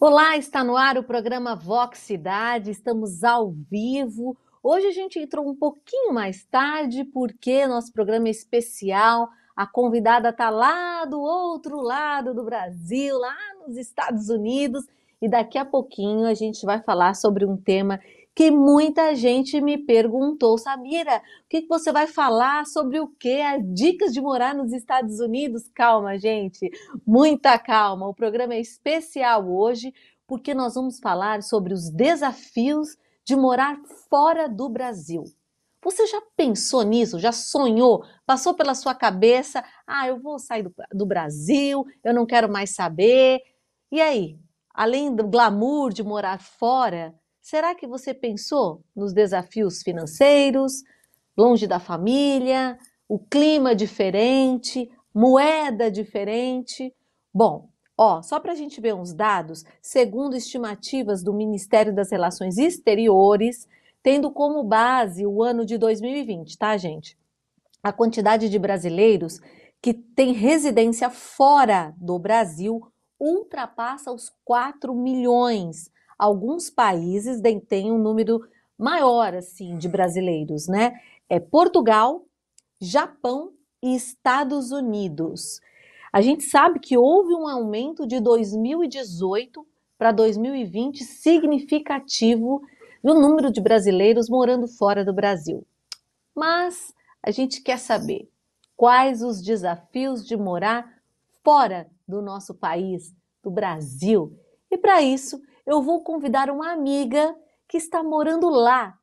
Olá, está no ar o programa Vox Cidade, estamos ao vivo. Hoje a gente entrou um pouquinho mais tarde porque nosso programa é especial. A convidada está lá do outro lado do Brasil, lá nos Estados Unidos, e daqui a pouquinho a gente vai falar sobre um tema que muita gente me perguntou. Samira, o que você vai falar sobre o quê? As dicas de morar nos Estados Unidos? Calma, gente. Muita calma, o programa é especial hoje porque nós vamos falar sobre os desafios de morar fora do Brasil. Você já pensou nisso? Já sonhou? Passou pela sua cabeça? Ah, eu vou sair do Brasil, eu não quero mais saber. E aí, além do glamour de morar fora, será que você pensou nos desafios financeiros, longe da família, o clima diferente, moeda diferente? Bom, só para a gente ver uns dados, segundo estimativas do Ministério das Relações Exteriores, tendo como base o ano de 2020, tá, gente? A quantidade de brasileiros que têm residência fora do Brasil ultrapassa os 4 milhões. Alguns países têm um número maior, assim, de brasileiros, né? É Portugal, Japão e Estados Unidos. A gente sabe que houve um aumento de 2018 para 2020 significativo no número de brasileiros morando fora do Brasil. Mas a gente quer saber quais os desafios de morar fora do nosso país, do Brasil. E para isso, eu vou convidar uma amiga que está morando lá.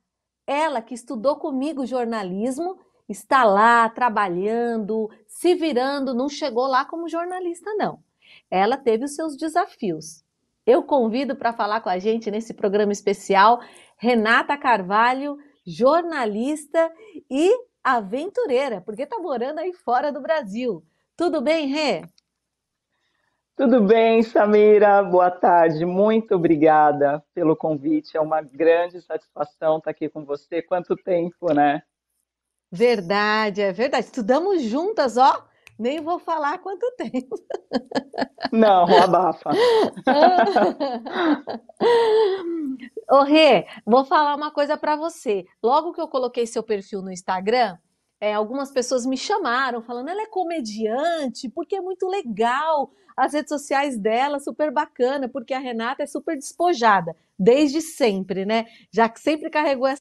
Ela que estudou comigo jornalismo, está lá trabalhando, se virando, não chegou lá como jornalista, não. Ela teve os seus desafios. Eu convido para falar com a gente nesse programa especial Renata Carvalho, jornalista e aventureira, porque está morando aí fora do Brasil. Tudo bem, Rê? Tudo bem, Samira? Boa tarde. Muito obrigada pelo convite. É uma grande satisfação estar aqui com você. Quanto tempo, né? Verdade, é verdade. Estudamos juntas, ó. Nem vou falar quanto tempo. Não, abafa. Ô, Rê, vou falar uma coisa para você. Logo que eu coloquei seu perfil no Instagram, algumas pessoas me chamaram falando, ela é comediante, porque é muito legal. As redes sociais dela, super bacana, porque a Renata é super despojada, desde sempre, né? Já que sempre carregou essa.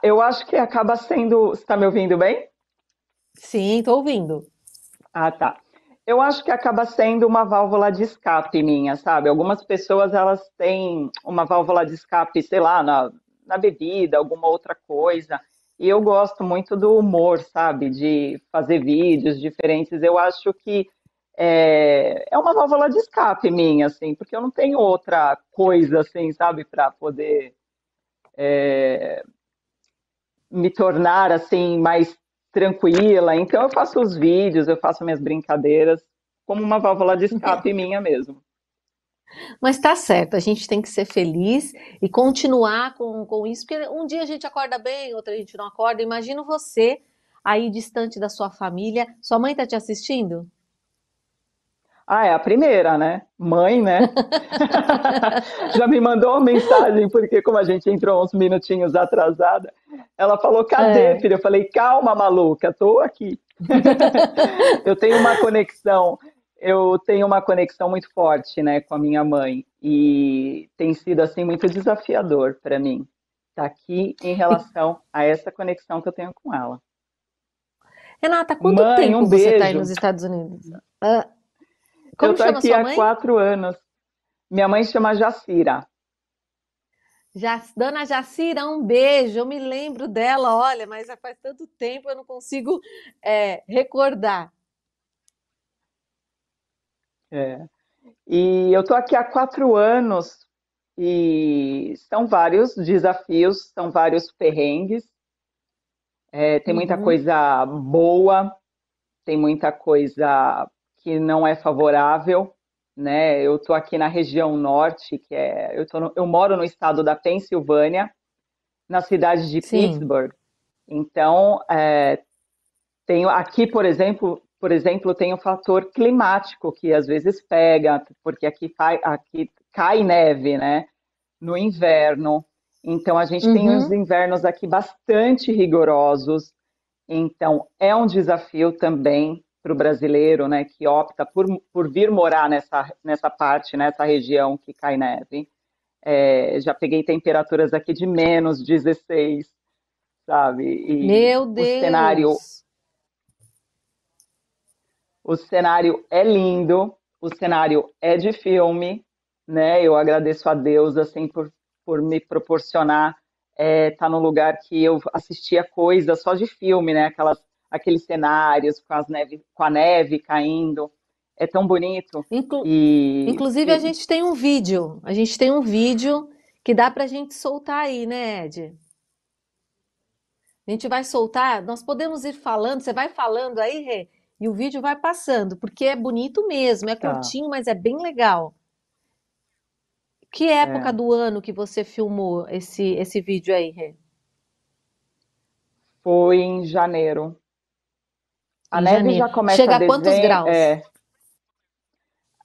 Eu acho que acaba sendo. Você está me ouvindo bem? Sim, tô ouvindo. Ah, tá. Eu acho que acaba sendo uma válvula de escape minha, sabe? Algumas pessoas elas têm uma válvula de escape, sei lá, na bebida, alguma outra coisa. E eu gosto muito do humor, sabe? De fazer vídeos diferentes. Eu acho que é uma válvula de escape minha, assim, porque eu não tenho outra coisa, assim, sabe, para poder me tornar assim mais tranquila. Então eu faço os vídeos, eu faço minhas brincadeiras como uma válvula de escape minha mesmo. Mas tá certo, a gente tem que ser feliz e continuar com isso, porque um dia a gente acorda bem, outro a gente não acorda. Imagina você aí distante da sua família. Sua mãe tá te assistindo? Ah, é a primeira, né? Mãe, né? Já me mandou uma mensagem, porque como a gente entrou uns minutinhos atrasada, ela falou: cadê, É. filha? Eu falei: calma, maluca, tô aqui. Eu tenho uma conexão, eu tenho uma conexão muito forte, né, com a minha mãe e tem sido assim muito desafiador para mim estar aqui em E, relação a essa conexão que eu tenho com ela. Renata, quanto Mãe, tempo um você tá aí nos beijo. Estados Unidos? Ah, Eu como tô chama aqui sua há mãe? 4 anos. Minha mãe chama Jacira. Dona Jacira, um beijo. Eu me lembro dela, olha, mas já faz tanto tempo eu não consigo recordar. É. E eu tô aqui há 4 anos e são vários desafios, são vários perrengues. Tem muita Uhum, coisa boa, tem muita coisa que não é favorável, né? Eu estou aqui na região norte, eu moro no estado da Pensilvânia, na cidade de sim. Pittsburgh. Então, tenho aqui, por exemplo, por exemplo, tem o fator climático que às vezes pega, porque aqui cai neve, né? No inverno. Então, a gente tem os Uhum. invernos aqui bastante rigorosos. Então, é um desafio também para o brasileiro, né, que opta por vir morar nessa parte, nessa região que cai neve. Já peguei temperaturas aqui de -16, sabe? E Meu Deus! o cenário é lindo, o cenário é de filme, né? Eu agradeço a Deus assim por me proporcionar estar num lugar que eu assistia coisas só de filme, né? Aqueles cenários com a neve caindo, é tão bonito. Inclu- E, Inclusive, a e gente tem um vídeo. A gente tem um vídeo que dá pra gente soltar aí, né, Ed? A gente vai soltar, nós podemos ir falando, você vai falando aí, Rê, e o vídeo vai passando, porque é bonito mesmo, é tá, curtinho, mas é bem legal. Que época é, do ano que você filmou esse vídeo aí, Rê? foi em janeiro. A Em neve janeiro. já começa a Chega a quantos desenho. graus?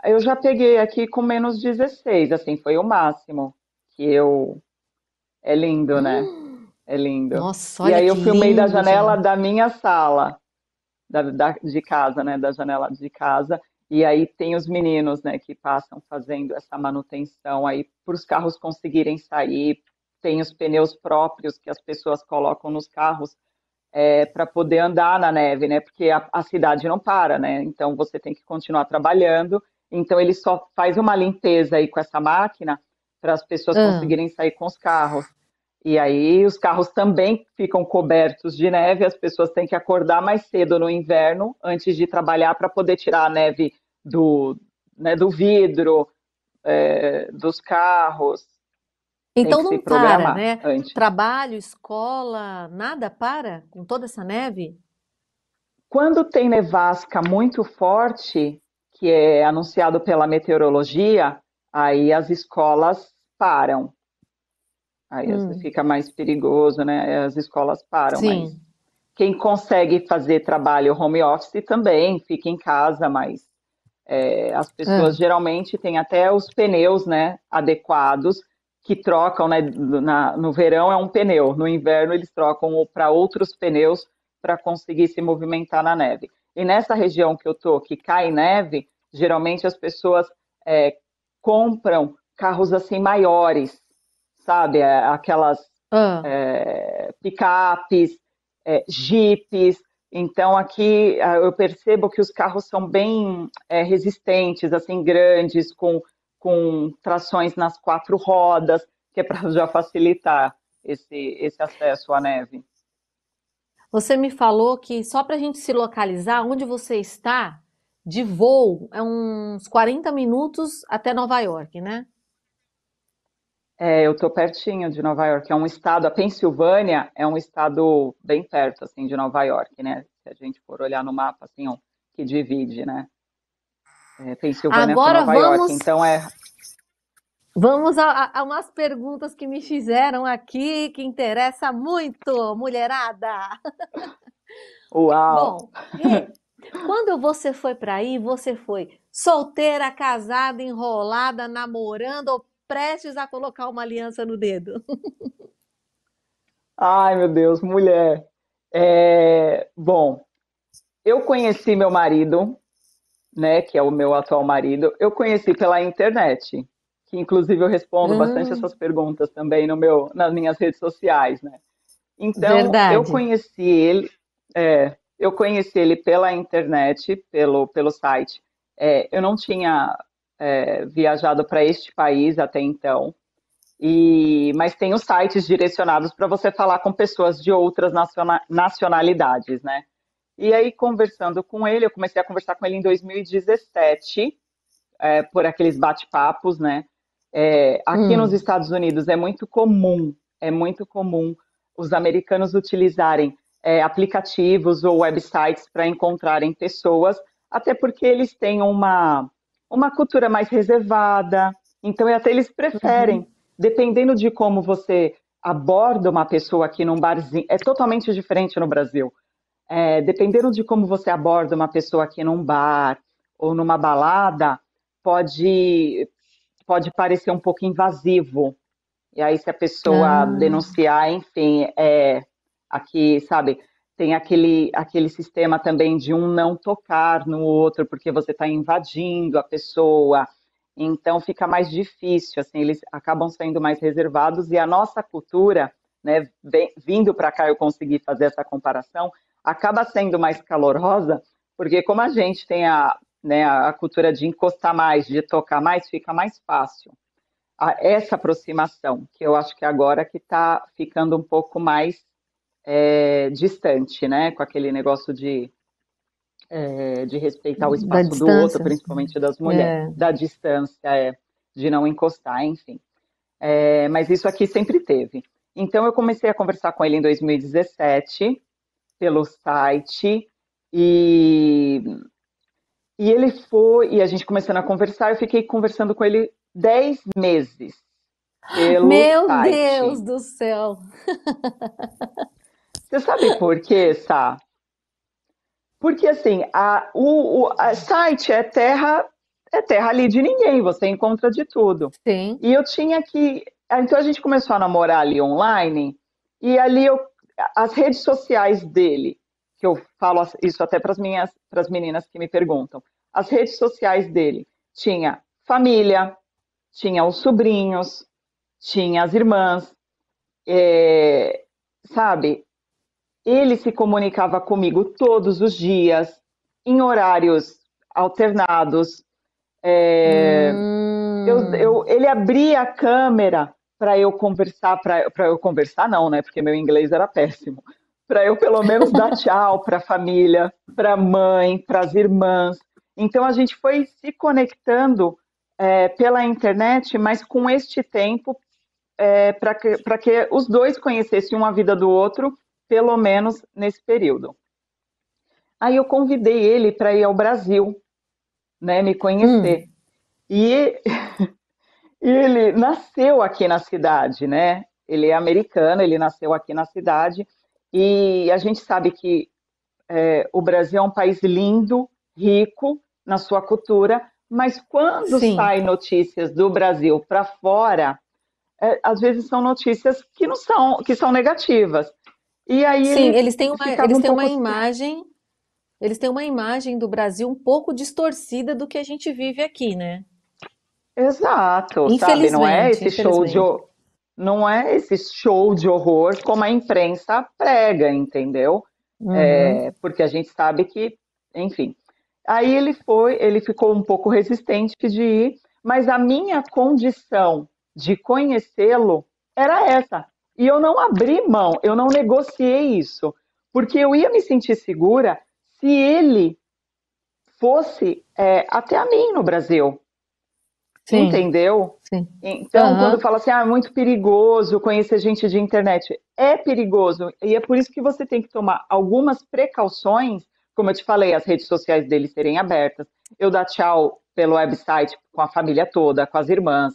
Eu já peguei aqui com -16, assim, foi o máximo que eu. É lindo, né? É lindo. Nossa, E olha aí eu que filmei da lindo, janela gente. da minha sala, de casa, né? Da janela de casa. E aí tem os meninos, né, que passam fazendo essa manutenção aí para os carros conseguirem sair. Tem os pneus próprios que as pessoas colocam nos carros para poder andar na neve, né? Porque a cidade não para, né? Então você tem que continuar trabalhando. Então ele só faz uma limpeza aí com essa máquina para as pessoas Ah, conseguirem sair com os carros. E aí os carros também ficam cobertos de neve, as pessoas têm que acordar mais cedo no inverno antes de trabalhar para poder tirar a neve do, né, do vidro, dos carros. Tem então que se não para, programar né? antes. Trabalho, escola, nada para com toda essa neve? Quando tem nevasca muito forte, que é anunciado pela meteorologia, aí as escolas param. Aí Hum, fica mais perigoso, né? As escolas param, mas sim. quem consegue fazer trabalho home office também fica em casa, mas as pessoas Ah. geralmente têm até os pneus, né, adequados que trocam, né, no verão é um pneu, no inverno eles trocam para outros pneus para conseguir se movimentar na neve. E nessa região que eu tô, que cai neve, geralmente as pessoas é, compram carros assim maiores, sabe, aquelas Ah. picapes, jipes. Então aqui eu percebo que os carros são bem resistentes, assim, grandes, com trações nas quatro rodas, que é para já facilitar esse acesso à neve. Você me falou que só para a gente se localizar, onde você está, de voo, é uns 40 minutos até Nova York, né? Eu estou pertinho de Nova York, é um estado, a Pensilvânia é um estado bem perto, assim, de Nova York, né? Se a gente for olhar no mapa, assim, ó, que divide, né? Pensilvânia com Agora Nova York, vamos, então vamos a umas perguntas que me fizeram aqui, que interessa muito, mulherada. uau! Bom, Rê, quando você foi para aí, você foi solteira, casada, enrolada, namorando ou prestes a colocar uma aliança no dedo? Ai, meu Deus, mulher. Bom, eu conheci meu marido, né, que é o meu atual marido, eu conheci pela internet, que inclusive eu respondo bastante Hum, essas perguntas também nas minhas redes sociais, né? Então, verdade. eu conheci ele pela internet, pelo site. Eu não tinha viajado para este país até então, mas tem os sites direcionados para você falar com pessoas de outras nacionalidades, né? E aí, conversando com ele, eu comecei a conversar com ele em 2017, por aqueles bate-papos, né? Aqui nos Hum. Estados Unidos é muito comum os americanos utilizarem aplicativos ou websites para encontrarem pessoas, até porque eles têm uma cultura mais reservada, então até eles preferem, Uhum. dependendo de como você aborda uma pessoa aqui num barzinho, é totalmente diferente no Brasil. dependendo de como você aborda uma pessoa aqui num bar ou numa balada, pode, pode parecer um pouco invasivo. E aí, se a pessoa Ah, denunciar, enfim, aqui, sabe, tem aquele sistema também de um não tocar no outro, porque você está invadindo a pessoa. Então, fica mais difícil, assim, eles acabam sendo mais reservados. E a nossa cultura, né, vindo para cá eu consegui fazer essa comparação, acaba sendo mais calorosa, porque como a gente tem né, a cultura de encostar mais, de tocar mais, fica mais fácil essa aproximação, que eu acho que agora que está ficando um pouco mais distante, né? Com aquele negócio de respeitar o da espaço do outro, distância? principalmente das mulheres, É. da distância, de não encostar, enfim. Mas isso aqui sempre teve. Então eu comecei a conversar com ele em 2017 pelo site e, e ele foi, e a gente começando a conversar, eu fiquei conversando com ele 10 meses pelo Meu Deus site. do céu! Você sabe por quê, Sá? Porque assim, a site é terra ali de ninguém, você encontra de tudo. Sim, E eu tinha que. Então a gente começou a namorar ali online, e ali as redes sociais dele, que eu falo isso até para as meninas que me perguntam, as redes sociais dele tinha família, tinha os sobrinhos, tinha as irmãs, é, sabe? Ele se comunicava comigo todos os dias, em horários alternados. hum, Ele abria a câmera para eu conversar, para eu conversar não, né? Porque meu inglês era péssimo. Para eu pelo menos dar tchau para a família, para a mãe, para as irmãs. Então a gente foi se conectando pela internet, mas com este tempo para que os dois conhecessem uma vida do outro, pelo menos nesse período. Aí eu convidei ele para ir ao Brasil, né, me conhecer. hum, E, e ele nasceu aqui na cidade, né? Ele é americano, ele nasceu aqui na cidade. E a gente sabe que o Brasil é um país lindo, rico na sua cultura, mas quando sim. saem notícias do Brasil para fora, às vezes são notícias que não são, que são negativas. E aí Sim, ele ficava eles um têm uma pouco. imagem, eles têm uma imagem do Brasil um pouco distorcida do que a gente vive aqui, né? Exato, sabe? Infelizmente, infelizmente. Não é esse show de horror como a imprensa prega, entendeu? Uhum. Porque a gente sabe que, enfim. Aí ele ficou um pouco resistente de ir, mas a minha condição de conhecê-lo era essa. E eu não abri mão, eu não negociei isso, porque eu ia me sentir segura se ele fosse até a mim no Brasil. Sim, Entendeu? sim. Então, quando Aham. fala assim, é muito perigoso conhecer gente de internet, é perigoso, e é por isso que você tem que tomar algumas precauções, como eu te falei, as redes sociais dele serem abertas, eu dar tchau pelo website com a família toda, com as irmãs,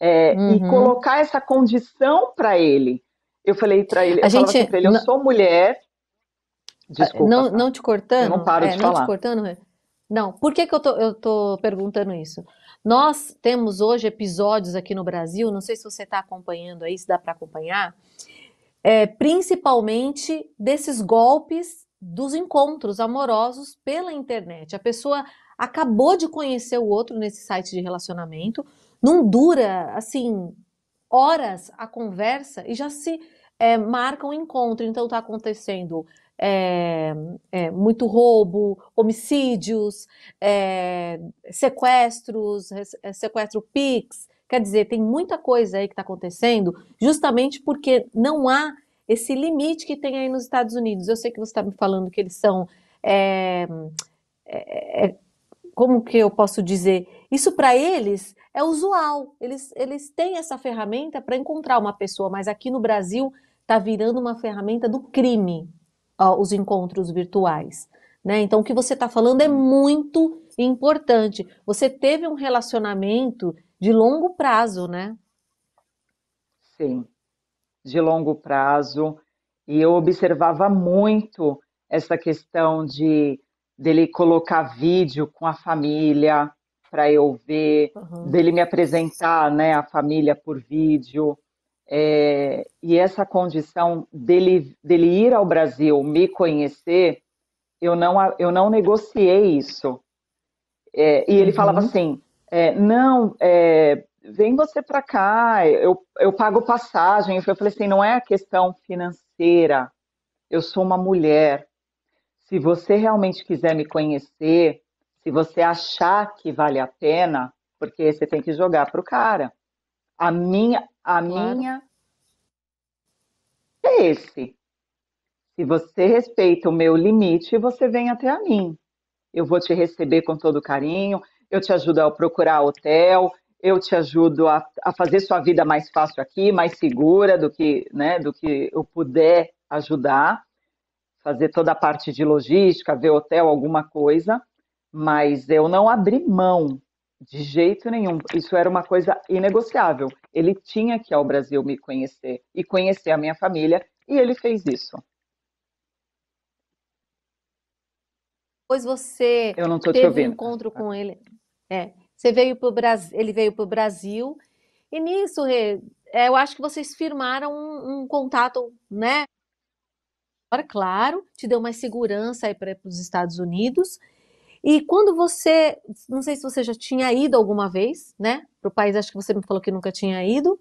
e Uhum. colocar essa condição para ele. Eu falei para ele, A eu falava assim gente, para ele, eu sou mulher, desculpa, não, Sá, eu não paro de não te falar. cortando, não, por que que eu tô perguntando isso? Nós temos hoje episódios aqui no Brasil, não sei se você está acompanhando aí, se dá para acompanhar, principalmente desses golpes dos encontros amorosos pela internet. A pessoa acabou de conhecer o outro nesse site de relacionamento, não dura, assim, horas a conversa e já se marca um encontro. Então está acontecendo é, muito roubo, homicídios, é, sequestros, sequestro Pix. Quer dizer, tem muita coisa aí que está acontecendo, justamente porque não há esse limite que tem aí nos Estados Unidos. Eu sei que você está me falando que eles são é, como que eu posso dizer? Isso para eles é usual. Eles têm essa ferramenta para encontrar uma pessoa, mas aqui no Brasil está virando uma ferramenta do crime, ó, os encontros virtuais. Né? Então, o que você está falando é muito importante. Você teve um relacionamento de longo prazo, né? Sim, de longo prazo, e eu observava muito. essa questão de dele colocar vídeo com a família para eu ver, Aham. dele me apresentar, né, a família por vídeo. E essa condição dele ir ao Brasil, me conhecer, eu não negociei isso. E ele falava Uhum. assim: não, vem você para cá, eu pago passagem. Eu falei assim: não é a questão financeira, eu sou uma mulher. Se você realmente quiser me conhecer, se você achar que vale a pena, porque você tem que jogar pro cara. A Claro. minha é esse. Se você respeita o meu limite, você vem até a mim. Eu vou te receber com todo carinho, eu te ajudo a procurar hotel, eu te ajudo a fazer sua vida mais fácil aqui, mais segura do que, né, do que eu puder ajudar, fazer toda a parte de logística, ver hotel, alguma coisa, mas eu não abri mão de jeito nenhum. Isso era uma coisa inegociável. Ele tinha que ir ao Brasil me conhecer e conhecer a minha família, e ele fez isso. Depois você Eu não estou te teve um ouvindo. encontro com ele. Você veio para o Brasil, ele veio para o Brasil, e nisso, Rê, eu acho que vocês firmaram um contato, né? Agora, claro, te deu mais segurança aí para os Estados Unidos. E quando você, não sei se você já tinha ido alguma vez, né? Para o país, acho que você me falou que nunca tinha ido.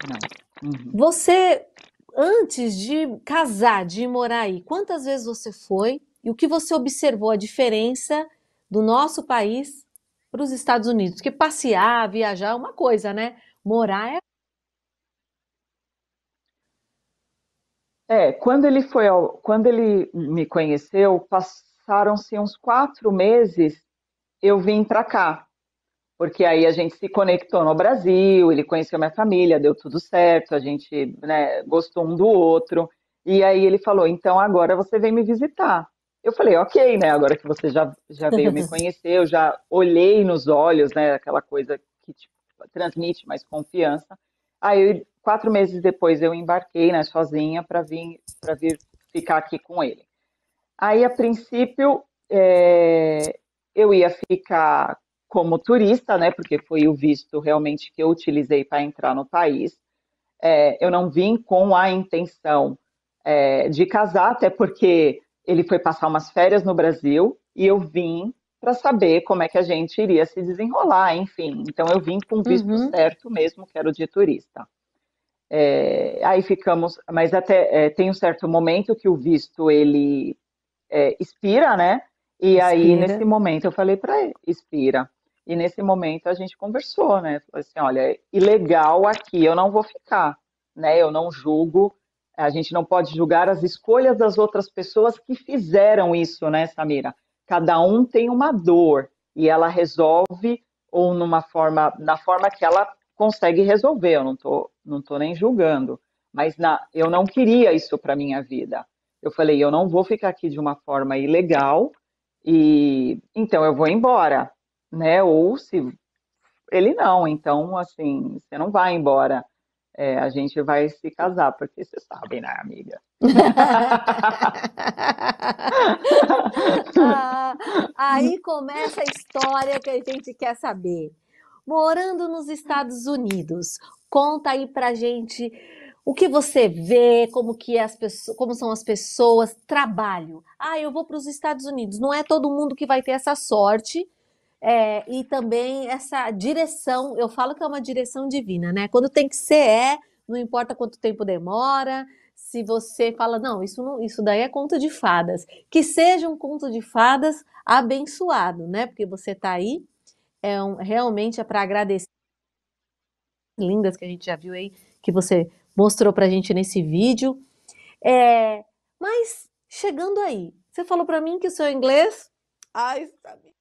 Não. Uhum. Você, antes de casar, de morar aí, quantas vezes você foi? E o que você observou a diferença do nosso país para os Estados Unidos? Porque passear, viajar é uma coisa, né? Morar é. Quando ele me conheceu, passaram-se uns 4 meses, eu vim para cá, porque aí a gente se conectou no Brasil, ele conheceu minha família, deu tudo certo, a gente, né, gostou um do outro, e aí ele falou, então agora você vem me visitar. Eu falei, ok, né, agora que você já veio me conhecer, eu já olhei nos olhos, né, aquela coisa que tipo, transmite mais confiança. Aí, 4 meses depois, eu embarquei, né, sozinha para vir ficar aqui com ele. Aí, a princípio, eu ia ficar como turista, né, porque foi o visto realmente que eu utilizei para entrar no país. Eu não vim com a intenção de casar, até porque ele foi passar umas férias no Brasil e eu vim para saber como é que a gente iria se desenrolar, enfim. Então eu vim com o visto Uhum, certo mesmo, que era o de turista. Aí ficamos, mas até tem um certo momento que o visto ele expira, né? E aí nesse inspira. momento eu falei para ele, expira. E nesse momento a gente conversou, né? Falei assim, olha, ilegal aqui, eu não vou ficar, né? Eu não julgo, a gente não pode julgar as escolhas das outras pessoas que fizeram isso, né, Samira? Cada um tem uma dor e ela resolve ou na forma que ela consegue resolver. Eu não tô nem julgando, mas eu não queria isso para minha vida. Eu falei, eu não vou ficar aqui de uma forma ilegal e então eu vou embora, né? Ou se ele não, então assim, você não vai embora. A gente vai se casar, porque você sabe, né, amiga? Ah, aí começa a história que a gente quer saber. Morando nos Estados Unidos, conta aí pra gente o que você vê, como que as pessoas, como são as pessoas, trabalho. Ah, eu vou para os Estados Unidos. Não é todo mundo que vai ter essa sorte. E também essa direção, eu falo que é uma direção divina, né? Quando tem que ser, não importa quanto tempo demora. Se você fala, não, isso não, isso daí é conto de fadas. Que seja um conto de fadas abençoado, né? Porque você tá aí, realmente é para agradecer lindas que a gente já viu aí, que você mostrou pra gente nesse vídeo. É, mas chegando aí, você falou pra mim que o seu inglês, ai, sabe,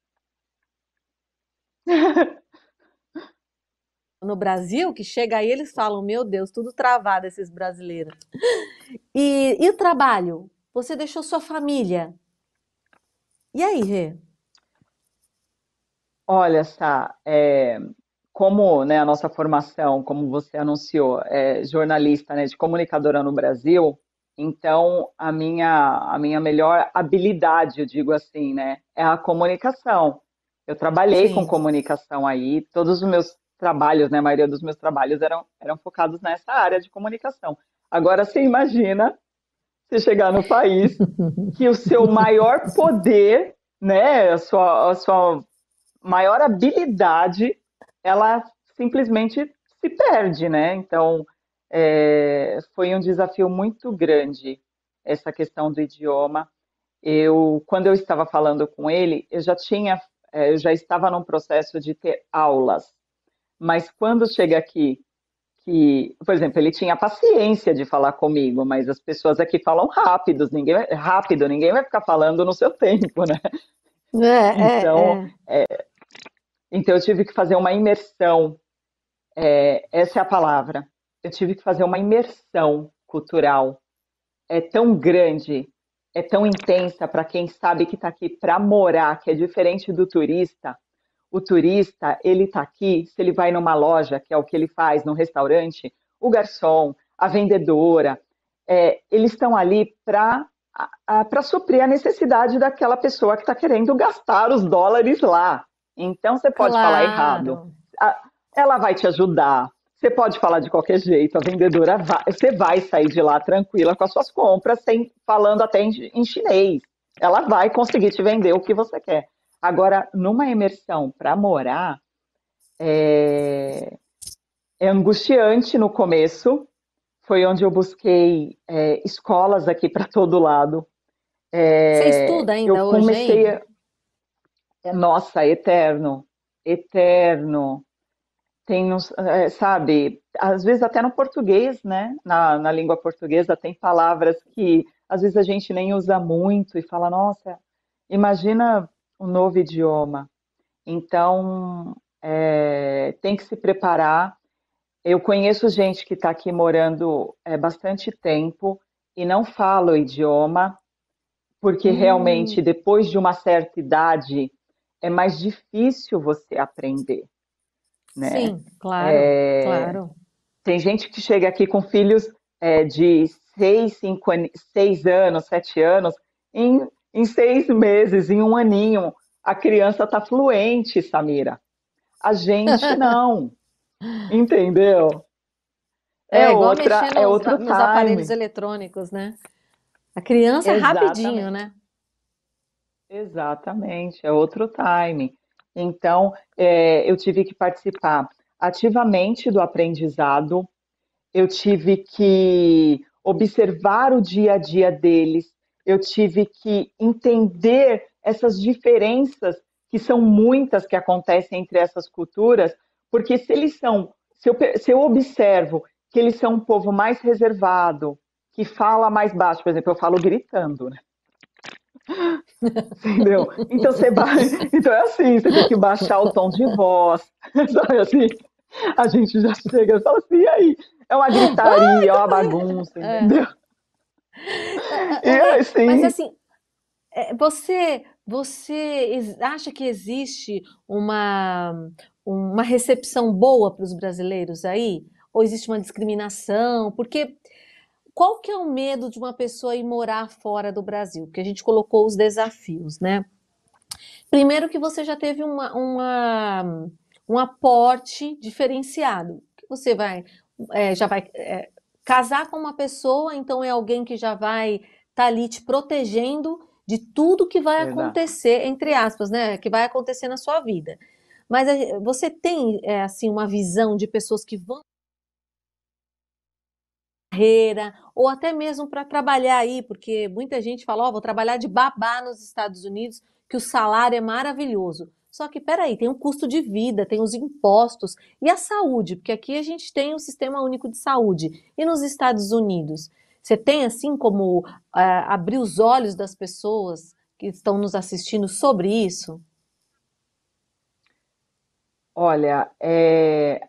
no Brasil, que chega aí eles falam, meu Deus, tudo travado esses brasileiros. E o trabalho? Você deixou sua família. E aí, Rê? Olha, Sá, como né, a nossa formação, como você anunciou, é jornalista, né, de comunicadora no Brasil, Então, a minha melhor habilidade, eu digo assim, né, é a comunicação. Eu trabalhei com Sim. comunicação aí, todos os meus trabalhos, né, a maioria dos meus trabalhos eram focados nessa área de comunicação. Agora, você imagina você chegar no país que o seu maior poder, né, a sua maior habilidade, ela simplesmente se perde, né? Então, foi um desafio muito grande essa questão do idioma. Quando eu estava falando com ele, eu já estava num processo de ter aulas. Mas quando chega aqui, por exemplo, ele tinha paciência de falar comigo, mas as pessoas aqui falam rápido, ninguém vai ficar falando no seu tempo, né? Então, É. então eu tive que fazer uma imersão, essa é a palavra. Eu tive que fazer uma imersão cultural. É tão grande, é tão intensa para quem sabe que está aqui para morar, que é diferente do turista. O turista, ele está aqui, se ele vai numa loja, que é o que ele faz, num restaurante, o garçom, a vendedora, eles estão ali para suprir a necessidade daquela pessoa que está querendo gastar os dólares lá. Então, você pode falar errado, Claro, ela vai te ajudar. Você pode falar de qualquer jeito, a vendedora você vai sair de lá tranquila com as suas compras, falando até em chinês. Ela vai conseguir te vender o que você quer. Agora, numa imersão para morar, é, é angustiante no começo. Foi onde eu busquei escolas aqui para todo lado. você estuda Eu ainda hoje comecei, aí? nossa, eterno, eterno. Tem, sabe, às vezes até no português, né? Na língua portuguesa tem palavras que às vezes a gente nem usa muito e fala, nossa, imagina um novo idioma. Então, tem que se preparar. Eu conheço gente que está aqui morando bastante tempo e não fala o idioma, porque realmente Hum, depois de uma certa idade é mais difícil você aprender, né? sim, claro, É, claro. tem gente que chega aqui com filhos de 6 anos, 7 anos, em 6 meses, em um aninho, a criança está fluente, Samira. A gente não, entendeu? É igual mexer É outro nos aparelhos time. eletrônicos, né? A criança é rapidinho, Exatamente, né? exatamente, é outro time. Então, eu tive que participar ativamente do aprendizado, eu tive que observar o dia a dia deles, eu tive que entender essas diferenças, que são muitas que acontecem entre essas culturas, porque se eu observo que eles são um povo mais reservado, que fala mais baixo, por exemplo, eu falo gritando, né? Entendeu? Então você vai, então é assim, você tem que baixar o tom de voz, sabe assim? A gente já chega e fala assim, e aí? É uma gritaria, é uma bagunça, É. entendeu? E Ô, Rê, mas assim, assim, você acha que existe uma recepção boa para os brasileiros aí? Ou existe uma discriminação? Porque qual que é o medo de uma pessoa ir morar fora do Brasil? Porque a gente colocou os desafios, né? Primeiro que você já teve um aporte diferenciado. Que você já vai casar com uma pessoa, então é alguém que já vai estar ali te protegendo de tudo que vai verdade. acontecer, entre aspas, né? Que vai acontecer na sua vida. Mas você tem assim uma visão de pessoas que vão carreira, ou até mesmo para trabalhar aí, porque muita gente fala, ó, vou trabalhar de babá nos Estados Unidos, que o salário é maravilhoso. Só que, peraí, tem um custo de vida, tem os impostos e a saúde, porque aqui a gente tem um sistema único de saúde. E nos Estados Unidos? Você tem, assim, como abrir os olhos das pessoas que estão nos assistindo sobre isso? Olha,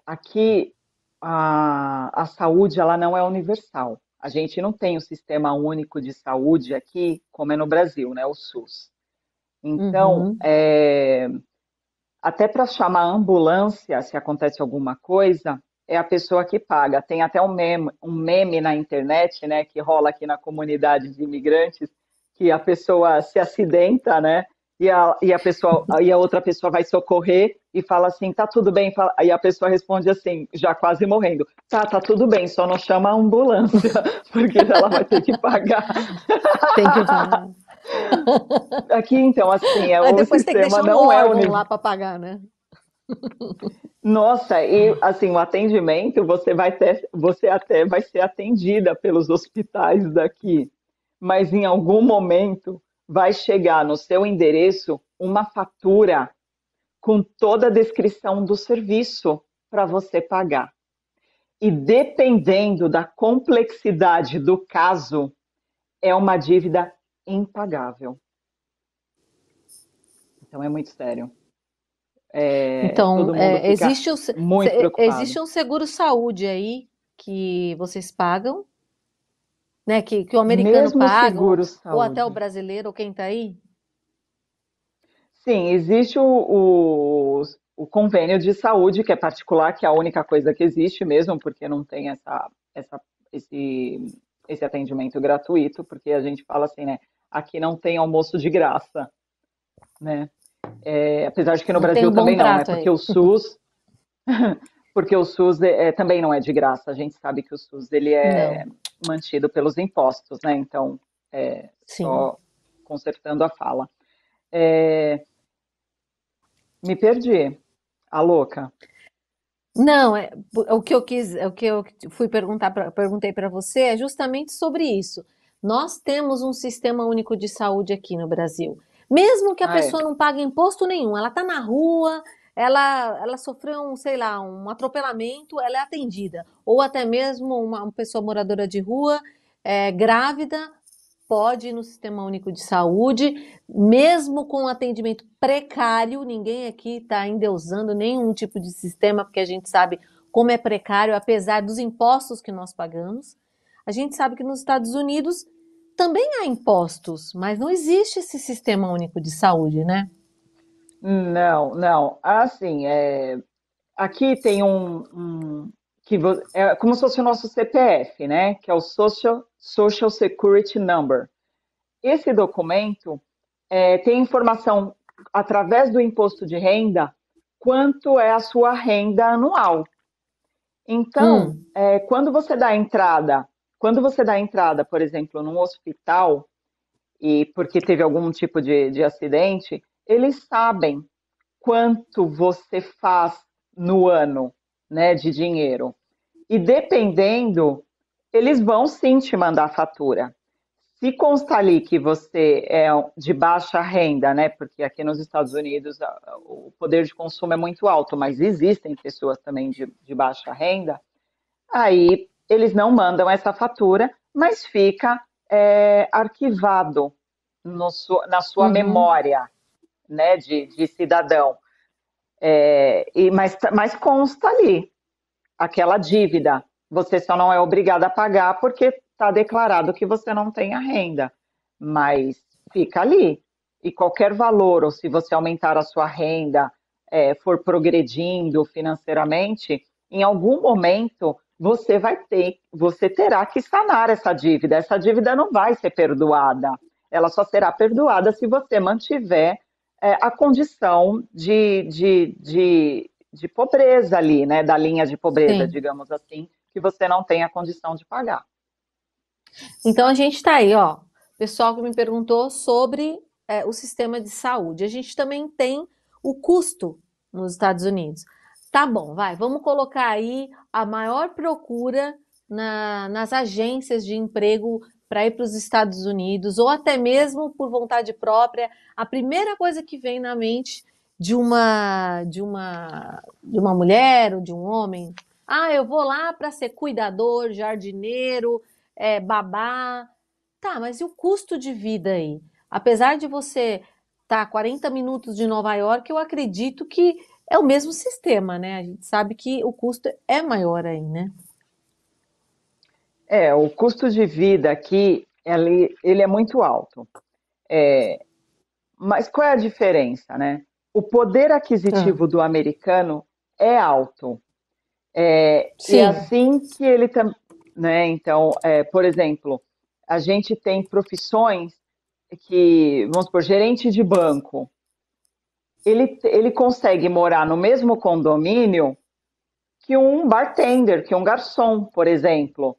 aqui a saúde ela não é universal. A gente não tem um sistema único de saúde aqui, como é no Brasil, né? O SUS. Então, Uhum. até para chamar a ambulância, se acontece alguma coisa, é a pessoa que paga. Tem até um meme na internet, né, que rola aqui na comunidade de imigrantes, que a pessoa se acidenta, né, e a outra pessoa vai socorrer e fala assim, tá tudo bem? Aí a pessoa responde assim, já quase morrendo, tá tudo bem, só não chama a ambulância, porque ela vai ter que pagar. Tem que pagar. Aqui, então, assim, Aí o depois tem que sistema deixar um não é órgão lá universal. para pagar, né? Nossa, e assim, o atendimento, você até vai ser atendida pelos hospitais daqui, mas em algum momento vai chegar no seu endereço uma fatura com toda a descrição do serviço para você pagar. E dependendo da complexidade do caso, é uma dívida impagável. Então é muito sério. Então, Todo mundo fica muito preocupado. existe um seguro-saúde aí que vocês pagam, né? Que o americano Mesmo o paga, ou até o seguro-saúde. brasileiro, ou quem tá aí? Sim, existe o convênio de saúde, que é particular, que é a única coisa que existe mesmo, porque não tem essa, esse atendimento gratuito, porque a gente fala assim, né? Aqui não tem almoço de graça, né? Apesar de que no Não tem Brasil um bom também não, né? trato aí. Porque o SUS também não é de graça. A gente sabe que o SUS ele é Não, mantido pelos impostos, né? Então, sim. só consertando a fala. É, me perdi, a louca. Não, o que eu quis, o que eu fui perguntei para você é justamente sobre isso. Nós temos um sistema único de saúde aqui no Brasil. Mesmo que a Ah, é. pessoa não pague imposto nenhum, ela está na rua, ela sofreu um, sei lá, um atropelamento, ela é atendida. Ou até mesmo uma pessoa moradora de rua, grávida, pode ir no Sistema Único de Saúde, mesmo com atendimento precário, ninguém aqui está endeusando nenhum tipo de sistema, porque a gente sabe como é precário, apesar dos impostos que nós pagamos. A gente sabe que nos Estados Unidos também há impostos, mas não existe esse Sistema Único de Saúde, né? Não, não. Assim, aqui tem é como se fosse o nosso CPF, né? Que é o Social Security Number. Esse documento tem informação através do imposto de renda quanto é a sua renda anual. Então, Hum, quando você dá entrada, por exemplo, num hospital e porque teve algum tipo de acidente, eles sabem quanto você faz no ano, né, de dinheiro. E dependendo, eles vão sim te mandar a fatura. Se constar ali que você é de baixa renda, né? Porque aqui nos Estados Unidos o poder de consumo é muito alto, mas existem pessoas também de baixa renda, aí eles não mandam essa fatura, mas fica arquivado na sua uhum. memória, né, de cidadão. Mas consta ali aquela dívida. Você só não é obrigado a pagar porque está declarado que você não tem a renda, mas fica ali. E qualquer valor, ou se você aumentar a sua renda, for progredindo financeiramente, em algum momento você terá que sanar essa dívida. Essa dívida não vai ser perdoada. Ela só será perdoada se você mantiver a condição de pobreza ali, né? Da linha de pobreza, Sim. digamos assim, que você não tem a condição de pagar. Então a gente está aí, ó. Pessoal que me perguntou sobre o sistema de saúde. A gente também tem o custo nos Estados Unidos. Tá bom, vai. Vamos colocar aí a maior procura nas agências de emprego para ir para os Estados Unidos, ou até mesmo por vontade própria. A primeira coisa que vem na mente de uma mulher ou de um homem, eu vou lá para ser cuidador, jardineiro, babá. Tá, mas e o custo de vida aí? Apesar de você estar a 40 minutos de Nova York, eu acredito que é o mesmo sistema, né? A gente sabe que o custo é maior aí, né? O custo de vida aqui, ele é muito alto. Mas qual é a diferença, né? O poder Ah, aquisitivo do americano é alto. E Sim. assim que ele também, né? Então, por exemplo, a gente tem profissões que, vamos supor, gerente de banco, ele consegue morar no mesmo condomínio que um bartender, que um garçom, por exemplo.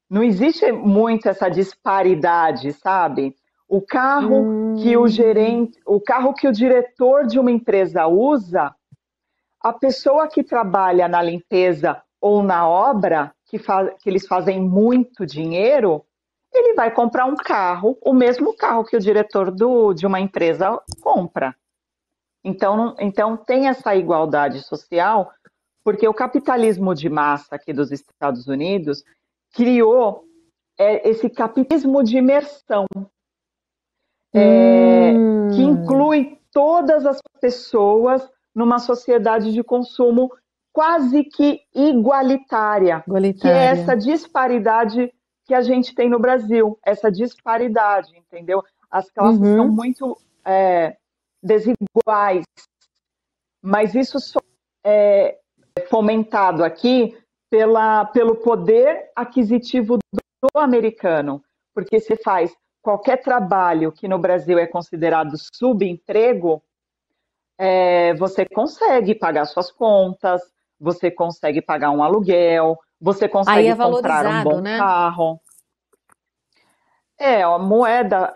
Não existe muito essa disparidade, sabe? O carro que o Hum, gerente, o carro que o diretor de uma empresa usa, a pessoa que trabalha na limpeza ou na obra, que eles fazem muito dinheiro, ele vai comprar um carro, o mesmo carro que o diretor de uma empresa compra. Então tem essa igualdade social, porque o capitalismo de massa aqui dos Estados Unidos criou esse capitalismo de imersão, que hum, inclui todas as pessoas numa sociedade de consumo quase que igualitária, que é igualitária. essa disparidade que a gente tem no Brasil, essa disparidade, entendeu? As classes são Uhum. muito desiguais, mas isso só é fomentado aqui pelo poder aquisitivo do americano, porque se faz qualquer trabalho que no Brasil é considerado subemprego, você consegue pagar suas contas, você consegue pagar um aluguel, você Aí consegue é comprar um valorizado, bom né? carro. A moeda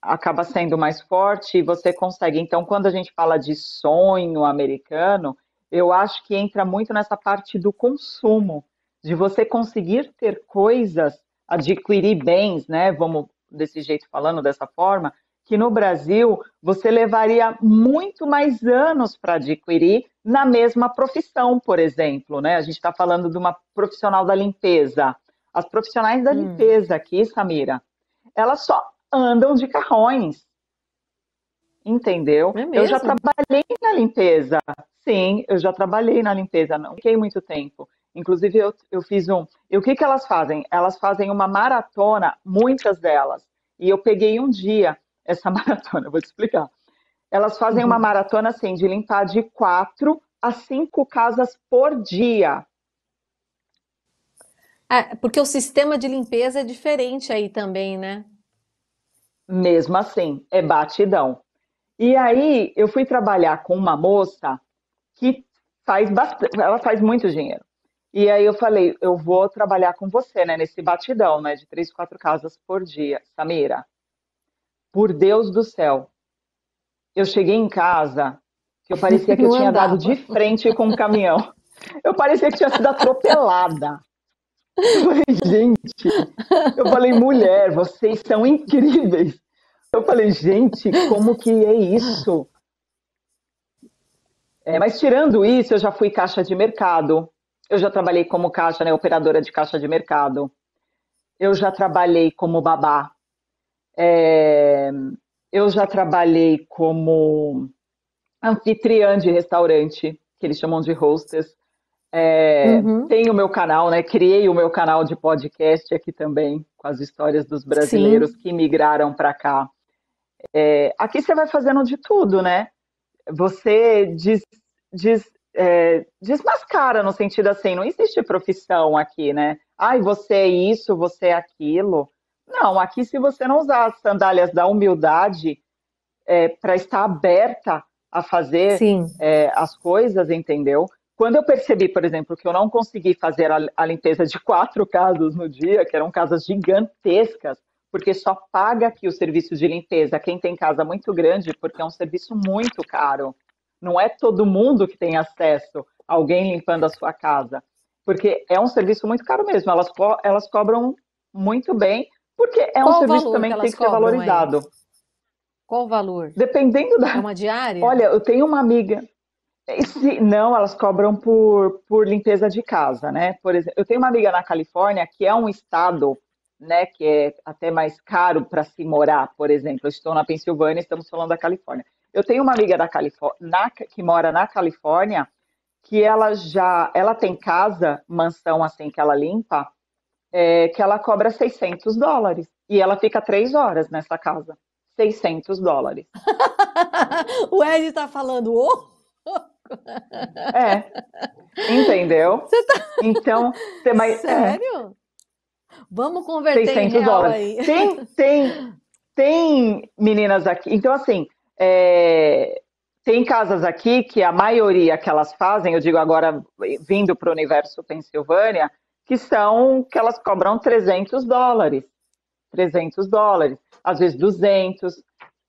acaba sendo mais forte e você consegue. Então, quando a gente fala de sonho americano, eu acho que entra muito nessa parte do consumo, de você conseguir ter coisas, adquirir bens, né? Vamos desse jeito falando dessa forma, que no Brasil você levaria muito mais anos para adquirir na mesma profissão, por exemplo, né? A gente está falando de uma profissional da limpeza. As profissionais da Hum, limpeza aqui, Samira, elas só andam de carrões, entendeu? é Eu já mesmo? trabalhei na limpeza, sim, eu já trabalhei na limpeza, não fiquei muito tempo. Inclusive, eu fiz um. E o que, que elas fazem? Elas fazem uma maratona, muitas delas. E eu peguei um dia essa maratona, eu vou te explicar. Elas fazem uma Uhum. maratona assim, de limpar de 4 a 5 casas por dia. É, porque o sistema de limpeza é diferente aí também, né? Mesmo assim, é batidão. E aí eu fui trabalhar com uma moça que faz bastante, ela faz muito dinheiro. E aí eu falei, eu vou trabalhar com você, né, nesse batidão, né, de 3, 4 casas por dia. Samira, por Deus do céu, eu cheguei em casa que eu parecia que eu Não tinha dado de andava. frente com um caminhão. Eu parecia que tinha sido atropelada. Eu falei, gente, eu falei, mulher, vocês são incríveis. Eu falei, gente, como que é isso? Mas tirando isso, eu já fui caixa de mercado, eu já trabalhei como caixa, né, operadora de caixa de mercado, eu já trabalhei como babá, é, eu já trabalhei como anfitriã de restaurante, que eles chamam de hostess. Uhum. Tenho o meu canal, né? Criei o meu canal de podcast aqui também, com as histórias dos brasileiros Sim. que migraram para cá. Aqui você vai fazendo de tudo, né? Você des, desmascara no sentido assim, não existe profissão aqui, né? Ai, você é isso, você é aquilo. Não, aqui se você não usar as sandálias da humildade para estar aberta a fazer Sim. as coisas, entendeu? Quando eu percebi, por exemplo, que eu não consegui fazer a limpeza de 4 casas no dia, que eram casas gigantescas, porque só paga aqui o serviço de limpeza quem tem casa muito grande, porque é um serviço muito caro. Não é todo mundo que tem acesso a alguém limpando a sua casa, porque é um serviço muito caro mesmo. Elas cobram muito bem, porque é um Qual o serviço valor que também que tem elas que ser cobram aí? valorizado. Qual o valor? Dependendo É da. uma diária? Olha, eu tenho uma amiga. Não, elas cobram por limpeza de casa, né? Por exemplo, eu tenho uma amiga na Califórnia que é um estado, né, que é até mais caro para se morar, por exemplo. Eu estou na Pensilvânia, estamos falando da Califórnia. Eu tenho uma amiga da Califórnia, que mora na Califórnia, que ela tem casa, mansão assim que ela limpa, que ela cobra US$ 600 e ela fica 3 horas nessa casa. US$ 600. O Ed tá falando, ô? É, entendeu? Então, Sério? Vamos converter em 600 real dólares. aí. Tem meninas aqui. Então, assim, tem casas aqui que a maioria que elas fazem, eu digo agora, vindo para o universo Pensilvânia, que elas cobram 300 dólares. 300 dólares, às vezes 200,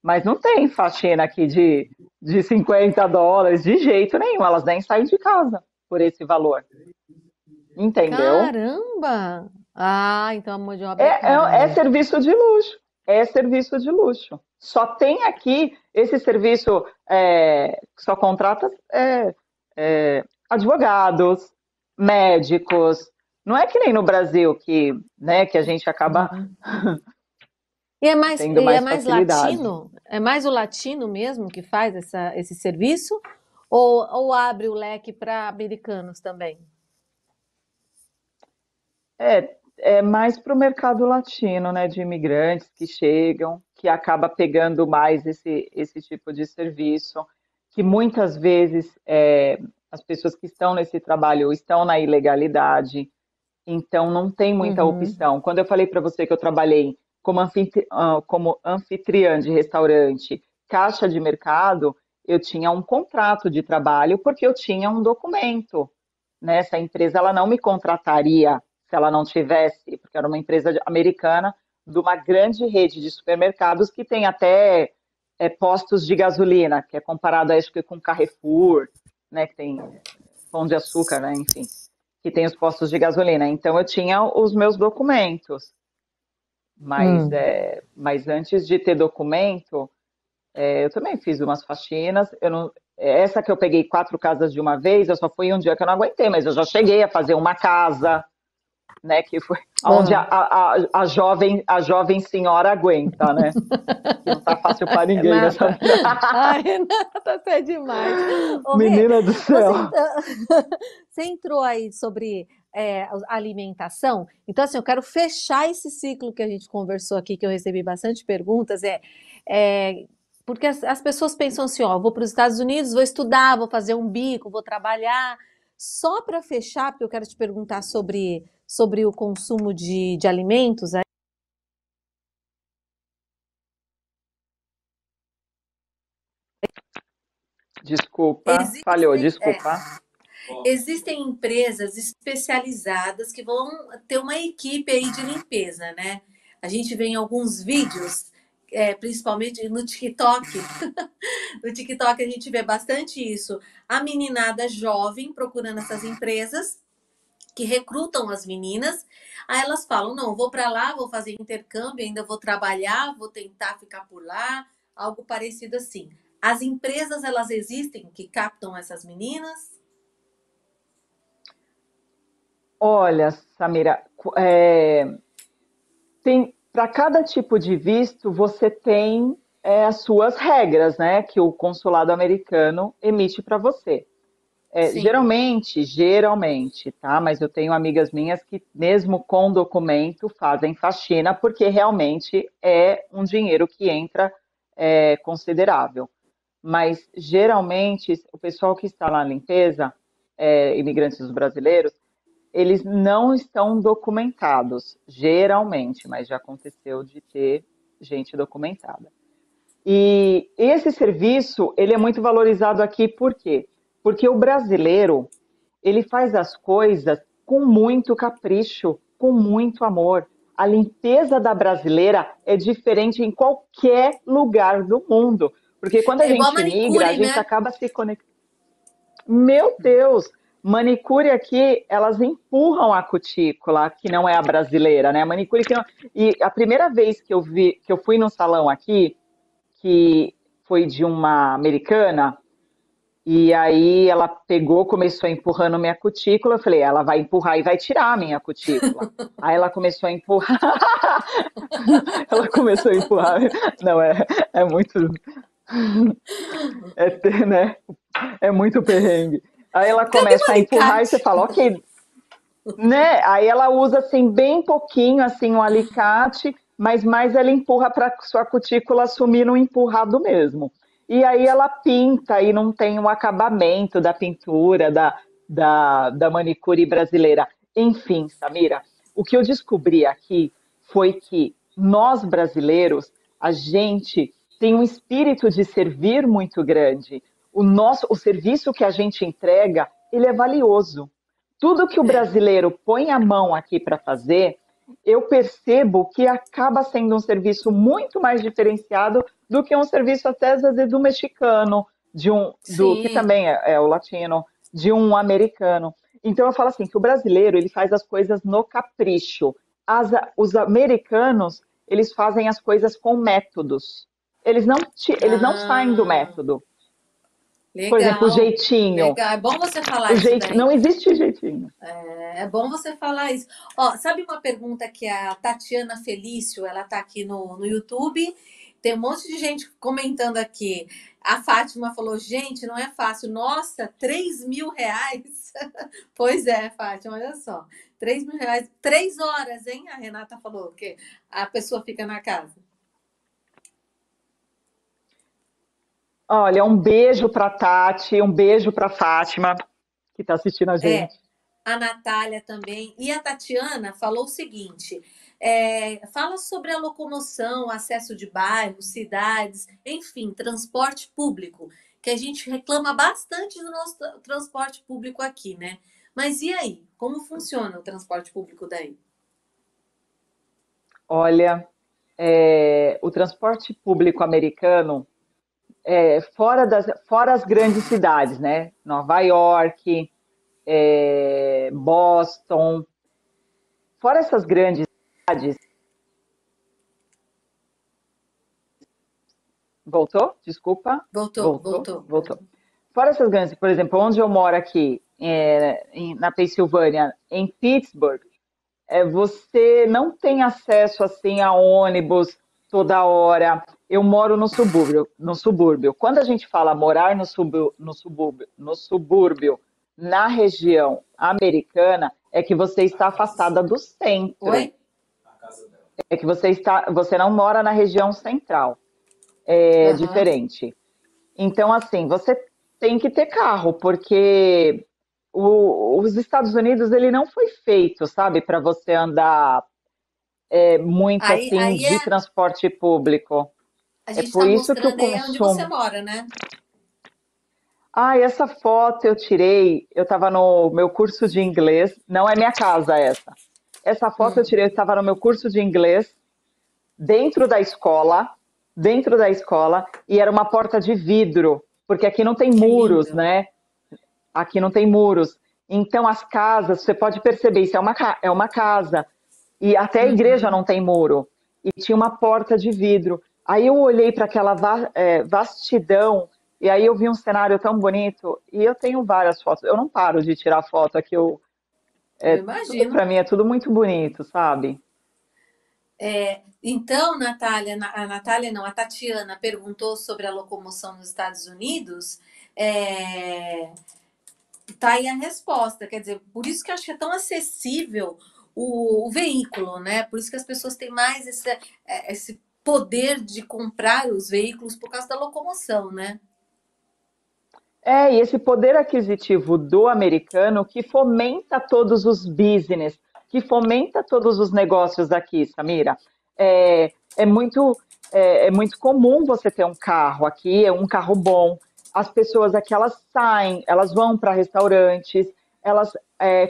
mas não tem faxina aqui de 50 dólares, de jeito nenhum. Elas nem saem de casa por esse valor. Entendeu? Caramba! Ah, então a mão de obra é cara É mesmo. serviço de luxo. É serviço de luxo. Só tem aqui esse serviço, que só contrata advogados, médicos. Não é que nem no Brasil que, né, que a gente acaba Uhum. tendo E é mais mais facilidade. latino? É mais o latino mesmo que faz esse serviço? Ou abre o leque para americanos também? É mais para o mercado latino, né, de imigrantes que chegam, que acaba pegando mais esse tipo de serviço, que muitas vezes as pessoas que estão nesse trabalho estão na ilegalidade, então não tem muita Uhum. opção. Quando eu falei para você que eu trabalhei como anfitriã de restaurante, caixa de mercado, eu tinha um contrato de trabalho porque eu tinha um documento, né? Essa empresa ela não me contrataria se ela não tivesse, porque era uma empresa americana de uma grande rede de supermercados que tem até postos de gasolina, que é comparado acho que com Carrefour, né? Que tem Pão de Açúcar, né? Enfim, que tem os postos de gasolina. Então eu tinha os meus documentos, Hum. mas antes de ter documento, eu também fiz umas faxinas. Eu não, essa que eu peguei 4 casas de uma vez, eu só fui um dia que eu não aguentei, mas eu já cheguei a fazer uma casa, né? Que foi onde Ah. a jovem senhora aguenta, né? Que não tá fácil para ninguém nessa Renata. vida. Ai, Renata, você é demais. Ô, Rê, Menina do você, céu. você entrou aí sobre alimentação. Então, assim, eu quero fechar esse ciclo que a gente conversou aqui, que eu recebi bastante perguntas. É, porque as pessoas pensam assim, ó, vou para os Estados Unidos, vou estudar, vou fazer um bico, vou trabalhar. Só para fechar, porque eu quero te perguntar sobre o consumo de alimentos. Desculpa, falhou, Existem, desculpa. existem empresas especializadas que vão ter uma equipe aí de limpeza, né? A gente vê em alguns vídeos, principalmente no TikTok. No TikTok a gente vê bastante isso. A meninada jovem procurando essas empresas que recrutam as meninas. Aí elas falam: não, vou para lá, vou fazer intercâmbio, ainda vou trabalhar, vou tentar ficar por lá, algo parecido assim. As empresas elas existem que captam essas meninas? Olha, Samira, tem para cada tipo de visto você tem as suas regras, né, que o consulado americano emite para você. Sim. Geralmente, tá? Mas eu tenho amigas minhas que, mesmo com documento, fazem faxina, porque realmente é um dinheiro que entra considerável. Mas, geralmente, o pessoal que está na limpeza, imigrantes brasileiros, eles não estão documentados, geralmente, mas já aconteceu de ter gente documentada. E esse serviço, ele é muito valorizado aqui, por quê? Porque o brasileiro, ele faz as coisas com muito capricho, com muito amor. A limpeza da brasileira é diferente em qualquer lugar do mundo. Porque quando a É igual gente migra, a manicure, gente né? acaba se conectando. Meu Deus! Manicure aqui, elas empurram a cutícula, que não é a brasileira, né? A manicure que não... E a primeira vez que eu fui num salão aqui, que foi de uma americana, e aí ela pegou, começou empurrando minha cutícula. Eu falei, ela vai empurrar e vai tirar a minha cutícula. Aí ela começou a empurrar. Ela começou a empurrar. Não, é muito. Né? É muito perrengue. Aí ela Cadê o começa a empurrar e você alicate? fala, ok, né? Aí ela usa assim bem pouquinho assim um alicate, mas mais ela empurra para sua cutícula assumir no empurrado mesmo. e aí ela pinta e não tem um acabamento da pintura, da manicure brasileira. Enfim, Samira, o que eu descobri aqui foi que nós brasileiros, a gente tem um espírito de servir muito grande. O serviço que a gente entrega, ele é valioso. Tudo que o É, brasileiro põe a mão aqui para fazer, eu percebo que acaba sendo um serviço muito mais diferenciado do que um serviço até às vezes do mexicano, do que sim. também é o latino, de um americano. Então eu falo assim que o brasileiro ele faz as coisas no capricho. Os americanos eles fazem as coisas com métodos. Eles não saem do Ah, método. Por exemplo, o legal. jeitinho. Legal. É bom você falar isso daí. Não existe jeitinho. É bom você falar isso. Ó, sabe uma pergunta que a Tatiana Felício, ela tá aqui no YouTube, tem um monte de gente comentando aqui. A Fátima falou, gente, não é fácil. Nossa, R$ 3.000. Pois é, Fátima, olha só. R$ 3.000, 3 horas, hein? A Renata falou que a pessoa fica na casa. Olha, um beijo para Tati, um beijo para Fátima, que está assistindo a É, gente. a Natália também. E a Tatiana falou o seguinte: fala sobre a locomoção, acesso de bairros, cidades, enfim, transporte público, que a gente reclama bastante do nosso transporte público aqui, né? Mas e aí? Como funciona o transporte público daí? Olha, o transporte público americano, fora as grandes cidades, né? Nova York, Boston, fora essas grandes cidades. Voltou? Desculpa. Voltou, Voltou? voltou. Voltou. Fora essas grandes, por exemplo, onde eu moro aqui, na Pensilvânia, em Pittsburgh, você não tem acesso assim a ônibus toda hora. Eu moro no subúrbio, no subúrbio. Quando a gente fala morar no subúrbio, na região americana, é que você está afastada do centro. Oi? É que você não mora na região central. É Aham. diferente. Então, assim, você tem que ter carro, porque os Estados Unidos ele não foi feito, sabe, para você andar muito Aí, assim aí de é, transporte público. a É gente por está isso que o mostrando aí onde você consumo. mora, né? Ah, essa foto eu tirei, eu estava no meu curso de inglês, não é minha casa essa. Essa foto eu Hum, tirei, eu estava no meu curso de inglês, dentro da escola, dentro da escola, e era uma porta de vidro, porque aqui não tem que muros, lindo. né? Aqui não tem muros. Então as casas, você pode perceber, isso é uma casa. E até a igreja Uhum. não tem muro. E tinha uma porta de vidro. Aí eu olhei para aquela vastidão e aí eu vi um cenário tão bonito. E eu tenho várias fotos. Eu não paro de tirar foto aqui. Eu Tudo imagino. para mim é tudo muito bonito, sabe? Então, Natália, a Natália não, a Tatiana perguntou sobre a locomoção nos Estados Unidos. É, tá aí a resposta. Quer dizer, por isso que eu acho que é tão acessível o veículo, né? Por isso que as pessoas têm mais esse poder de comprar os veículos por causa da locomoção, né? E esse poder aquisitivo do americano que fomenta todos os business, que fomenta todos os negócios aqui, Samira. É, é muito, é muito comum você ter um carro aqui, é um carro bom. As pessoas aqui, elas saem, elas vão para restaurantes, elas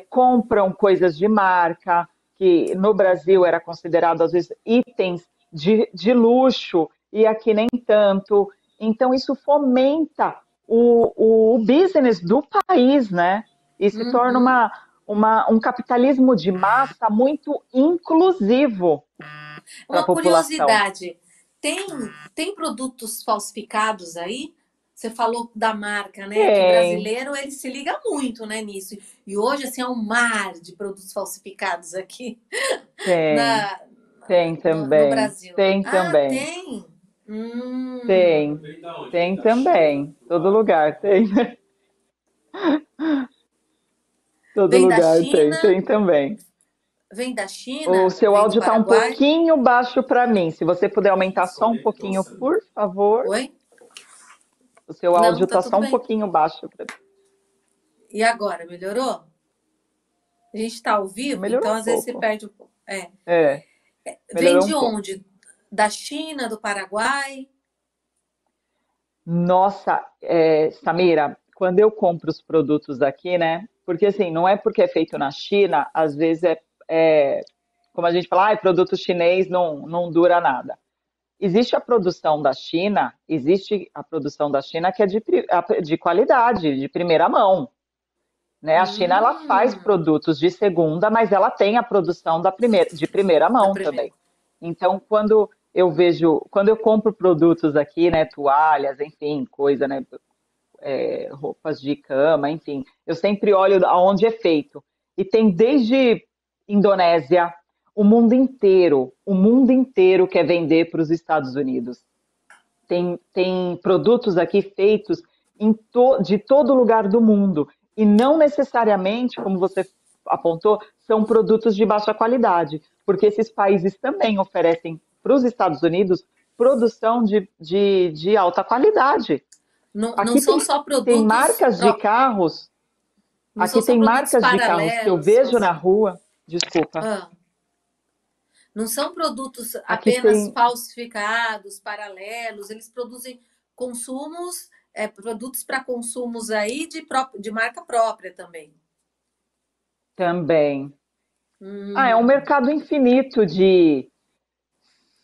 compram coisas de marca, que no Brasil era considerado, às vezes, itens de luxo, e aqui nem tanto. Então, isso fomenta o business do país, né? E se torna Uhum. um capitalismo de massa muito inclusivo para a Uma população. curiosidade, tem, tem produtos falsificados aí? Você falou da marca, né? Que Tem, brasileiro ele se liga muito, né, nisso. E hoje assim é um mar de produtos falsificados aqui tem, na, tem no também, Brasil. tem Ah, também, tem. tem, tem também. Todo lugar tem, todo Vem da lugar tem, China, tem também. vem da O China, seu vem do áudio está um Paraguai. pouquinho baixo para mim. Se você puder aumentar só um pouquinho, por favor. Oi? O seu Não, áudio tá tá tudo só um bem. pouquinho baixo. E agora, melhorou? A gente está ao vivo, Melhorou então um às vezes você pouco. perde um pouco. É. É, Vem melhorou um de pouco. onde? Da China, do Paraguai? Nossa, Samira, quando eu compro os produtos aqui, né? Porque assim, não é porque é feito na China, às vezes como a gente fala, produto chinês não dura nada. Existe a produção da China que é de qualidade, de primeira mão, né? A China ela faz Hum, produtos de segunda, mas ela tem a produção de primeira da mão primeira. também. Então, quando eu compro produtos aqui, né, toalhas, enfim, coisa, né, roupas de cama, enfim, eu sempre olho aonde é feito. E tem desde Indonésia, o mundo inteiro quer vender para os Estados Unidos. Tem produtos aqui feitos de todo lugar do mundo. E não necessariamente, como você apontou, são produtos de baixa qualidade, porque esses países também oferecem para os Estados Unidos produção de alta qualidade. Não, não Aqui são tem, só tem produtos marcas de carros, não aqui são só tem produtos marcas de carros que eu paralelos. vejo na rua, desculpa, Ah, não são produtos aqui apenas tem falsificados, paralelos. Eles produzem consumos, produtos para consumos aí de marca própria também. também. É um Hum, mercado infinito de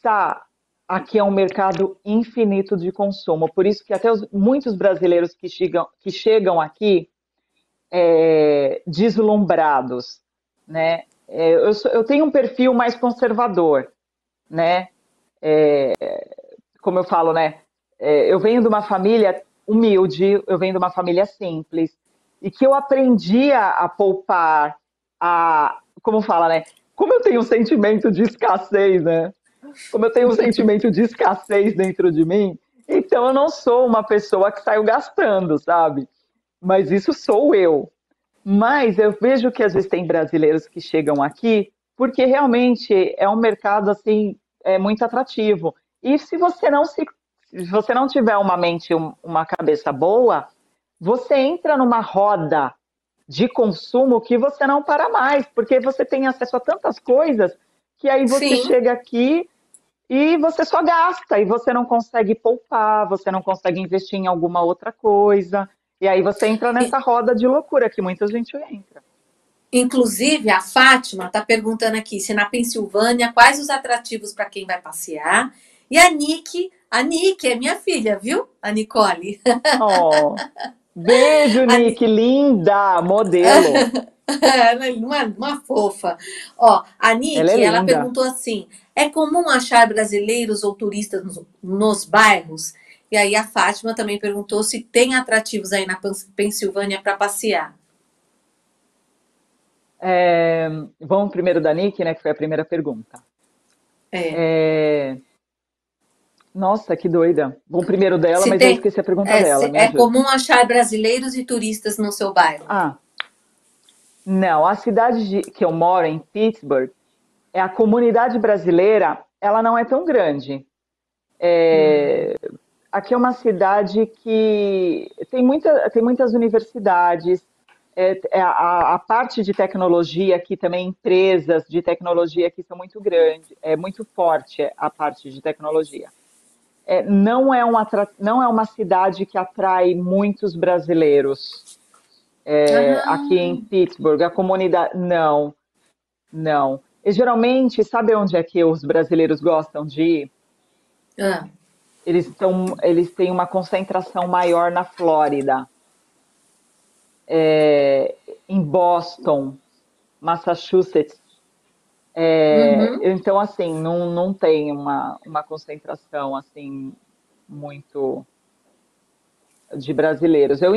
Tá, aqui é um mercado infinito de consumo, por isso que até muitos brasileiros que chegam aqui deslumbrados, né? Eu tenho um perfil mais conservador, né? Como eu falo, né? Eu venho de uma família humilde, eu venho de uma família simples, e que eu aprendi a poupar, como fala, né? Como eu tenho um sentimento de escassez, né? Como eu tenho um sentimento de escassez dentro de mim, então eu não sou uma pessoa que saiu gastando, sabe? Mas isso sou eu. Mas eu vejo que às vezes tem brasileiros que chegam aqui porque realmente é um mercado assim muito atrativo. E se você não tiver uma mente, uma cabeça boa, você entra numa roda de consumo que você não para mais, porque você tem acesso a tantas coisas que aí você sim. chega aqui e você só gasta, e você não consegue poupar, você não consegue investir em alguma outra coisa. E aí você entra nessa roda de loucura que muita gente entra. Inclusive, a Fátima está perguntando aqui se na Pensilvânia quais os atrativos para quem vai passear. E a Nick é minha filha, viu? A Nicole. Oh, beijo, A, Nick, linda, modelo. ela é uma fofa. Ó, a Ela é Nick, ela linda. perguntou assim: é comum achar brasileiros ou turistas nos bairros? E aí a Fátima também perguntou se tem atrativos aí na Pensilvânia para passear. Vamos primeiro da Nick, né, que foi a primeira pergunta. É. É, Nossa, que doida. Vamos primeiro dela, Se mas eu tem, esqueci a pergunta dela, me é ajuda. comum achar brasileiros e turistas no seu bairro? Ah, não, a cidade que eu moro, em Pittsburgh, a comunidade brasileira, ela não é tão grande. Hum. Aqui é uma cidade que tem muitas universidades, a parte de tecnologia aqui também, empresas de tecnologia aqui são muito grandes, é muito forte a parte de tecnologia. Não é uma cidade que atrai muitos brasileiros. Aqui em Ah, Pittsburgh, a comunidade, não, não. E geralmente, sabe onde é que os brasileiros gostam de ir? ah. Eles têm uma concentração maior na Flórida, em Boston, Massachusetts. Uhum. Então, assim, não tem uma concentração assim muito de brasileiros. Eu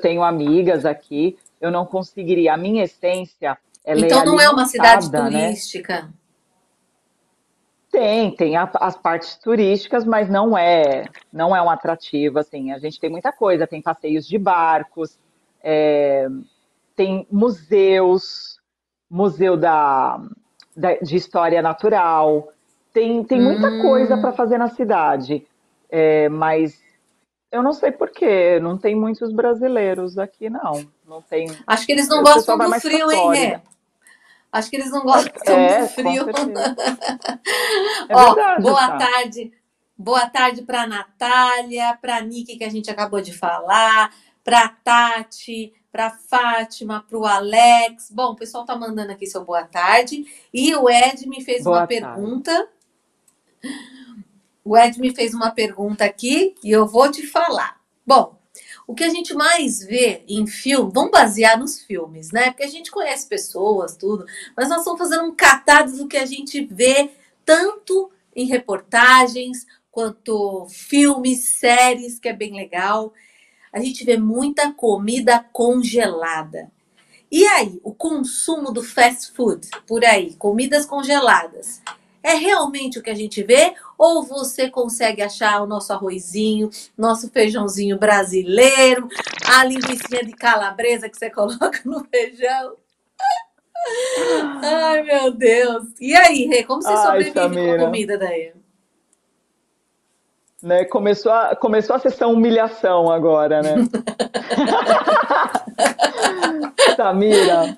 tenho amigas aqui, eu não conseguiria. A minha essência, ela é Então não é uma cidade alimentada, né? turística. Tem as partes turísticas, mas não é um atrativo, assim. A gente tem muita coisa, tem passeios de barcos, é, tem museus, museu de história natural, tem muita coisa para Hum, fazer na cidade, mas Eu não sei por quê, não tem muitos brasileiros aqui, não. Não tem. Acho que eles não O pessoal gostam vai do mais para frio, hein, Flórida. Rê? Acho que eles não gostam do Com frio. certeza. É Ó, verdade, boa Sá. tarde. Boa tarde para Natália, para Nick, que a gente acabou de falar, para Tati, para Fátima, para o Alex. Bom, o pessoal tá mandando aqui seu boa tarde. E o Ed me fez uma Boa tarde. pergunta. O Ed me fez uma pergunta aqui e eu vou te falar. Bom, o que a gente mais vê em filme, vamos basear nos filmes, né? Porque a gente conhece pessoas, tudo, mas nós estamos fazendo um catado do que a gente vê tanto em reportagens quanto filmes, séries, que é bem legal. A gente vê muita comida congelada. E aí, o consumo do fast food por aí, comidas congeladas, é realmente o que a gente vê? Ou você consegue achar o nosso arrozinho, nosso feijãozinho brasileiro, a linguiça de calabresa que você coloca no feijão? Ai, meu Deus. E aí, Rê, como você Ai, sobrevive com a Samira, comida daí? né? Começou a sessão humilhação agora, né? Samira,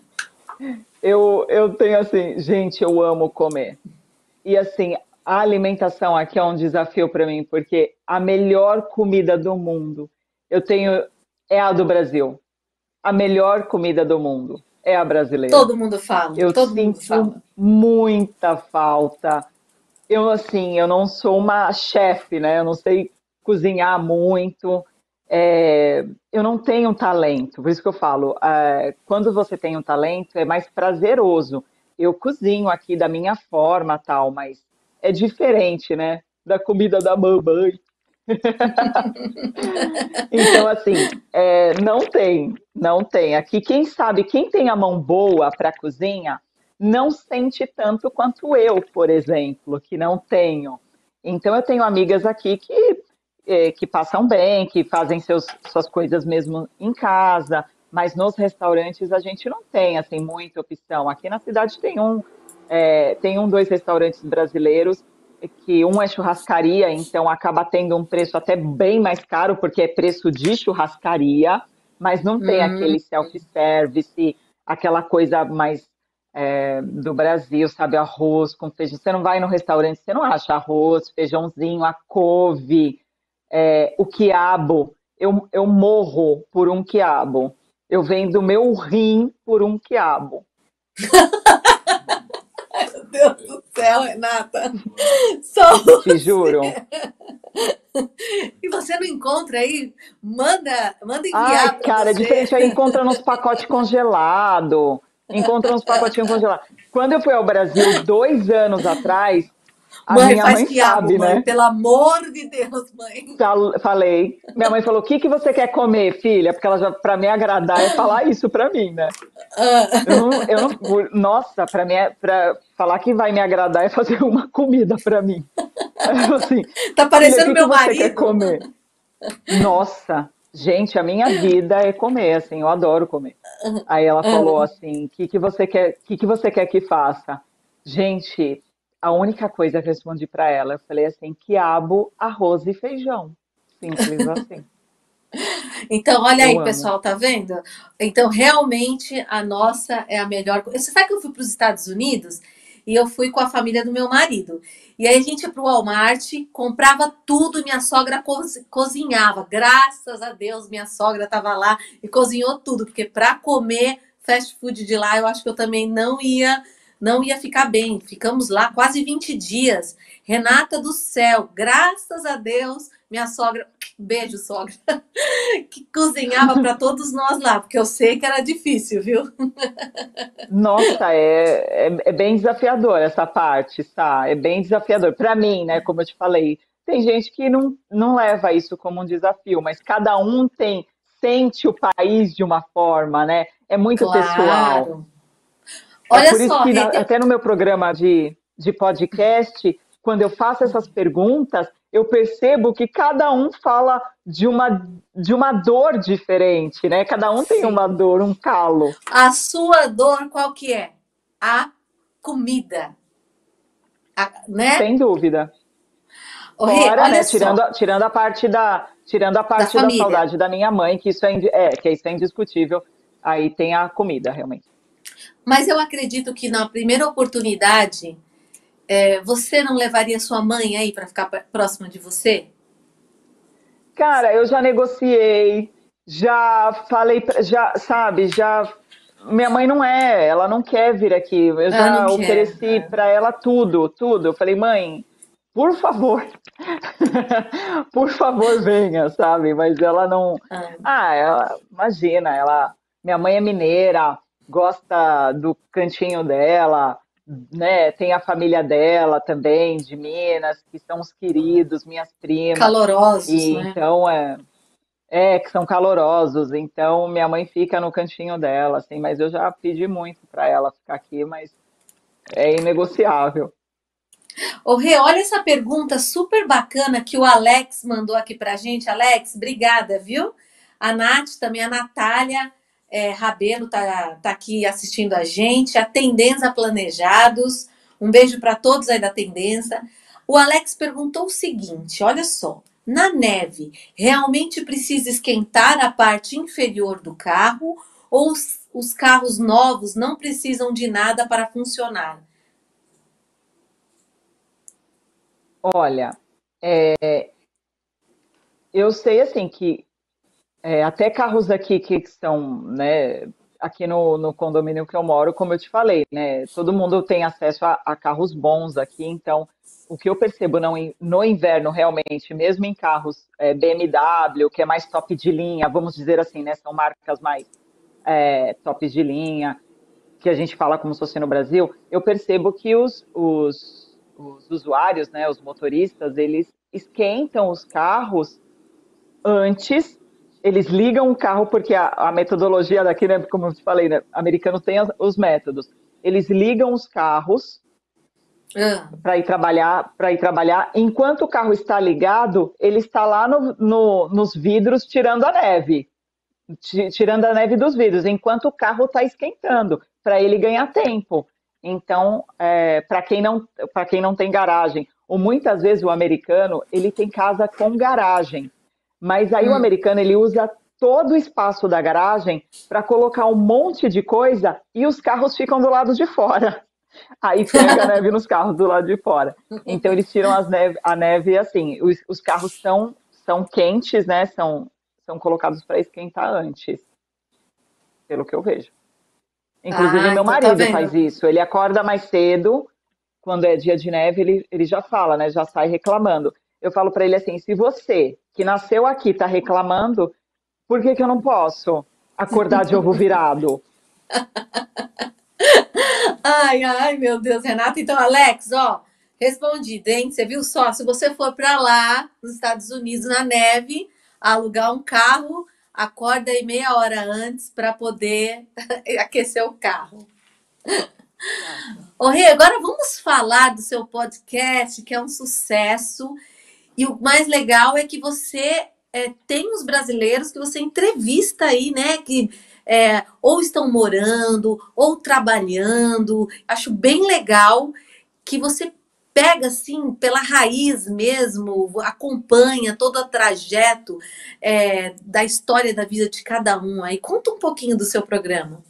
eu tenho assim, gente, eu amo comer. E assim, a alimentação aqui é um desafio para mim, porque a melhor comida do mundo eu tenho é a do Brasil. A melhor comida do mundo é a brasileira. Todo mundo fala, Eu todo mundo sinto fala. muita falta. Eu assim, eu não sou uma chefe, né? Eu não sei cozinhar muito. Eu não tenho talento, por isso que eu falo, quando você tem um talento é mais prazeroso. Eu cozinho aqui da minha forma, tal, mas é diferente, né? Da comida da mamãe. Então, assim, não tem. Aqui, quem sabe, quem tem a mão boa para cozinha, não sente tanto quanto eu, por exemplo, que não tenho. Então, eu tenho amigas aqui que passam bem, que fazem suas coisas mesmo em casa, mas nos restaurantes a gente não tem, assim, muita opção. Aqui na cidade tem dois restaurantes brasileiros, que um é churrascaria, então acaba tendo um preço até bem mais caro, porque é preço de churrascaria, mas não tem Hum. aquele self-service, aquela coisa mais do Brasil, sabe? Arroz com feijão. Você não vai no restaurante, você não acha arroz, feijãozinho, a couve, o quiabo. Eu morro por um quiabo. Eu vendo meu rim por um quiabo. Meu Deus do céu, Renata. Só Te você. juro. E você não encontra aí? Manda Ai, enviar para cara, é você. diferente. Aí encontra nos pacotes congelados. Encontra nos pacotinhos congelados. Quando eu fui ao Brasil 2 anos atrás, a Mãe, minha faz mãe quiabo, sabe, mãe. né? Pelo amor de Deus, mãe. Falei. Minha mãe falou: o que que você quer comer, filha? Porque ela já, para me agradar, é falar isso para mim, né? Eu não, nossa, para mim, para falar que vai me agradar é fazer uma comida para mim. Aí eu falei assim, Tá filha, o parecendo que que meu você quer marido. comer? Nossa, gente, a minha vida é comer, assim, eu adoro comer. Aí ela falou assim, o que que você quer, que você quer que faça? Gente, a única coisa que eu respondi para ela, eu falei assim, quiabo, arroz e feijão. Simples assim. Então, olha Eu aí, amo. pessoal, tá vendo? Então, realmente, a nossa é a melhor. Você sabe que eu fui para os Estados Unidos e eu fui com a família do meu marido. E aí a gente ia pro Walmart, comprava tudo, minha sogra cozinhava. Graças a Deus, minha sogra estava lá e cozinhou tudo, porque para comer fast food de lá, eu acho que eu também não ia ficar bem. Ficamos lá quase 20 dias. Renata do céu, graças a Deus, minha sogra, beijo, sogra, que cozinhava para todos nós lá, porque eu sei que era difícil, viu? Nossa, é bem desafiador essa parte, tá? É bem desafiador. Para mim, né, como eu te falei, tem gente que não leva isso como um desafio, mas cada um sente o país de uma forma, né? É muito pessoal. Claro. É Olha por isso só, que Rede. até no meu programa de podcast, quando eu faço essas perguntas, eu percebo que cada um fala de uma dor diferente, né? Cada um tem uma Sim. dor, um calo. A sua dor qual que é? A comida, né? Sem dúvida. Ô, Rê, Fora, olha né, só. tirando a parte Tirando a Da parte da família. saudade da minha mãe, que que isso é indiscutível. Aí tem a comida, realmente. Mas eu acredito que na primeira oportunidade, você não levaria sua mãe aí para ficar próxima de você? Cara, eu já negociei, já falei, já, sabe, já. Minha mãe não é, ela não quer vir aqui. Eu Ah, não já quer. ofereci para ela tudo, tudo. Eu falei, mãe, por favor, por favor, venha, sabe? Mas ela não. Ah, Imagina, minha mãe é mineira, gosta do cantinho dela, né? Tem a família dela também, de Minas, que são os queridos, minhas primas. calorosos, E né? então que são calorosos. Então minha mãe fica no cantinho dela, assim, mas eu já pedi muito para ela ficar aqui, mas é inegociável. Ô, Rê, olha essa pergunta super bacana que o Alex mandou aqui pra gente. Alex, obrigada, viu? A Nath, também a Natália Rabelo tá aqui assistindo a gente. A Tendência Planejados. Um beijo para todos aí da Tendência. O Alex perguntou o seguinte: olha só, na neve, realmente precisa esquentar a parte inferior do carro ou os carros novos não precisam de nada para funcionar? Olha, eu sei assim que até carros aqui que são, né, aqui no condomínio que eu moro, como eu te falei, né, todo mundo tem acesso a carros bons aqui, então o que eu percebo no inverno realmente, mesmo em carros BMW, que é mais top de linha, vamos dizer assim, né, são marcas mais tops de linha, que a gente fala como se fosse no Brasil, eu percebo que os usuários, né, os motoristas, eles esquentam os carros antes, eles ligam o carro, porque a metodologia daqui, né, como eu te falei, né, americano tem os métodos. Eles ligam os carros Ah. para ir trabalhar. Enquanto o carro está ligado, ele está lá nos vidros tirando a neve, tirando a neve dos vidros, enquanto o carro está esquentando, para ele ganhar tempo. Então, para quem não tem garagem, ou muitas vezes o americano, ele tem casa com garagem. Mas aí o Hum. americano ele usa todo o espaço da garagem para colocar um monte de coisa e os carros ficam do lado de fora. Aí pega a neve nos carros do lado de fora. Então eles tiram a neve assim. Os carros são quentes, né? São colocados para esquentar antes, pelo que eu vejo. Inclusive Ah, meu então tá marido faz vendo? isso. Ele acorda mais cedo, quando é dia de neve, ele já fala, né? Já sai reclamando. Eu falo para ele assim: se você que nasceu aqui está reclamando, por que que eu não posso acordar de ovo virado? Ai, ai, meu Deus, Renata. Então, Alex, ó, respondido, hein? Você viu só? Se você for para lá, nos Estados Unidos, na neve, alugar um carro, acorda aí meia hora antes para poder aquecer o carro. Exato. Ô, Rê, agora vamos falar do seu podcast, que é um sucesso. E o mais legal é que você tem os brasileiros que você entrevista aí, né? Que ou estão morando, ou trabalhando. Acho bem legal que você pega assim pela raiz mesmo, acompanha todo o trajeto da história da vida de cada um. Aí conta um pouquinho do seu programa.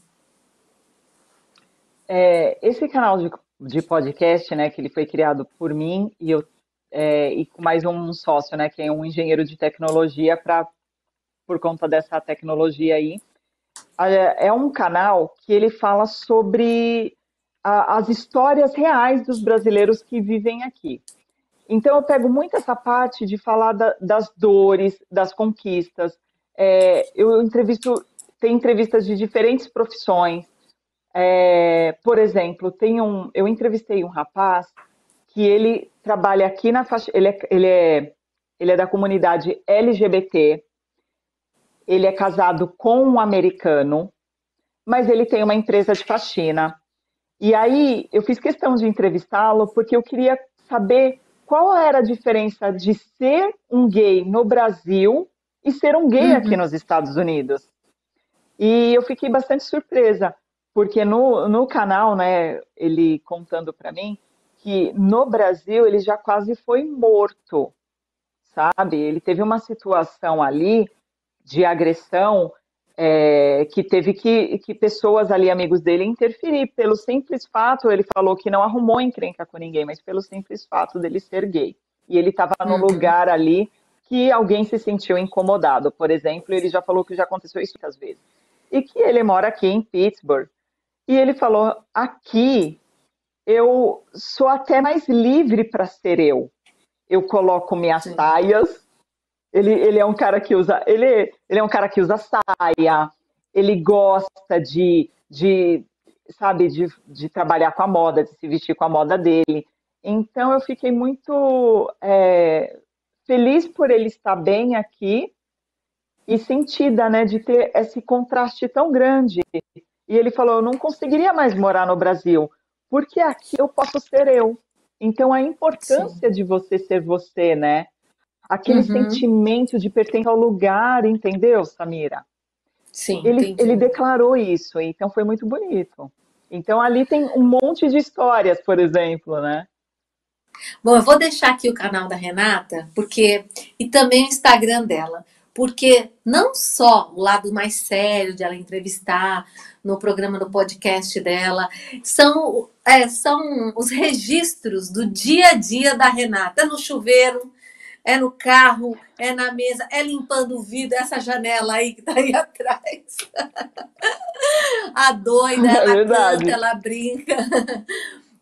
Esse canal de podcast, né, que ele foi criado por mim e com mais um sócio, né, que é um engenheiro de tecnologia por conta dessa tecnologia aí. É um canal que ele fala sobre as histórias reais dos brasileiros que vivem aqui. Então eu pego muito essa parte de falar das dores, das conquistas. Tem entrevistas de diferentes profissões. Por exemplo, eu entrevistei um rapaz que ele trabalha aqui na faixa, ele é da comunidade LGBT, ele é casado com um americano, mas ele tem uma empresa de faxina. E aí eu fiz questão de entrevistá-lo porque eu queria saber qual era a diferença de ser um gay no Brasil e ser um gay aqui Uhum. nos Estados Unidos. E eu fiquei bastante surpresa, porque no canal, né, ele contando para mim que no Brasil ele já quase foi morto, sabe? Ele teve uma situação ali de agressão que teve que pessoas ali, amigos dele, interferir pelo simples fato, ele falou que não arrumou encrenca com ninguém, mas pelo simples fato dele ser gay. E ele estava no lugar ali que alguém se sentiu incomodado. Por exemplo, ele já falou que já aconteceu isso muitas vezes. E que ele mora aqui em Pittsburgh. E ele falou, aqui eu sou até mais livre para ser eu. Eu coloco minhas saias. Ele é um cara que usa, ele é um cara que usa saia. Ele gosta sabe, de trabalhar com a moda, de se vestir com a moda dele. Então eu fiquei muito feliz por ele estar bem aqui e sentida, né, de ter esse contraste tão grande. E ele falou, eu não conseguiria mais morar no Brasil, porque aqui eu posso ser eu. Então a importância de você ser você, né? Aquele sentimento de pertencer ao lugar, entendeu, Samira? Sim, ele declarou isso, então foi muito bonito. Então ali tem um monte de histórias, por exemplo, né? Bom, eu vou deixar aqui o canal da Renata, e também o Instagram dela, porque não só o lado mais sério de ela entrevistar no programa do podcast dela, são os registros do dia a dia da Renata. É no chuveiro, é no carro, é na mesa, é limpando o vidro, essa janela aí que tá aí atrás. A doida, ela canta, ela brinca.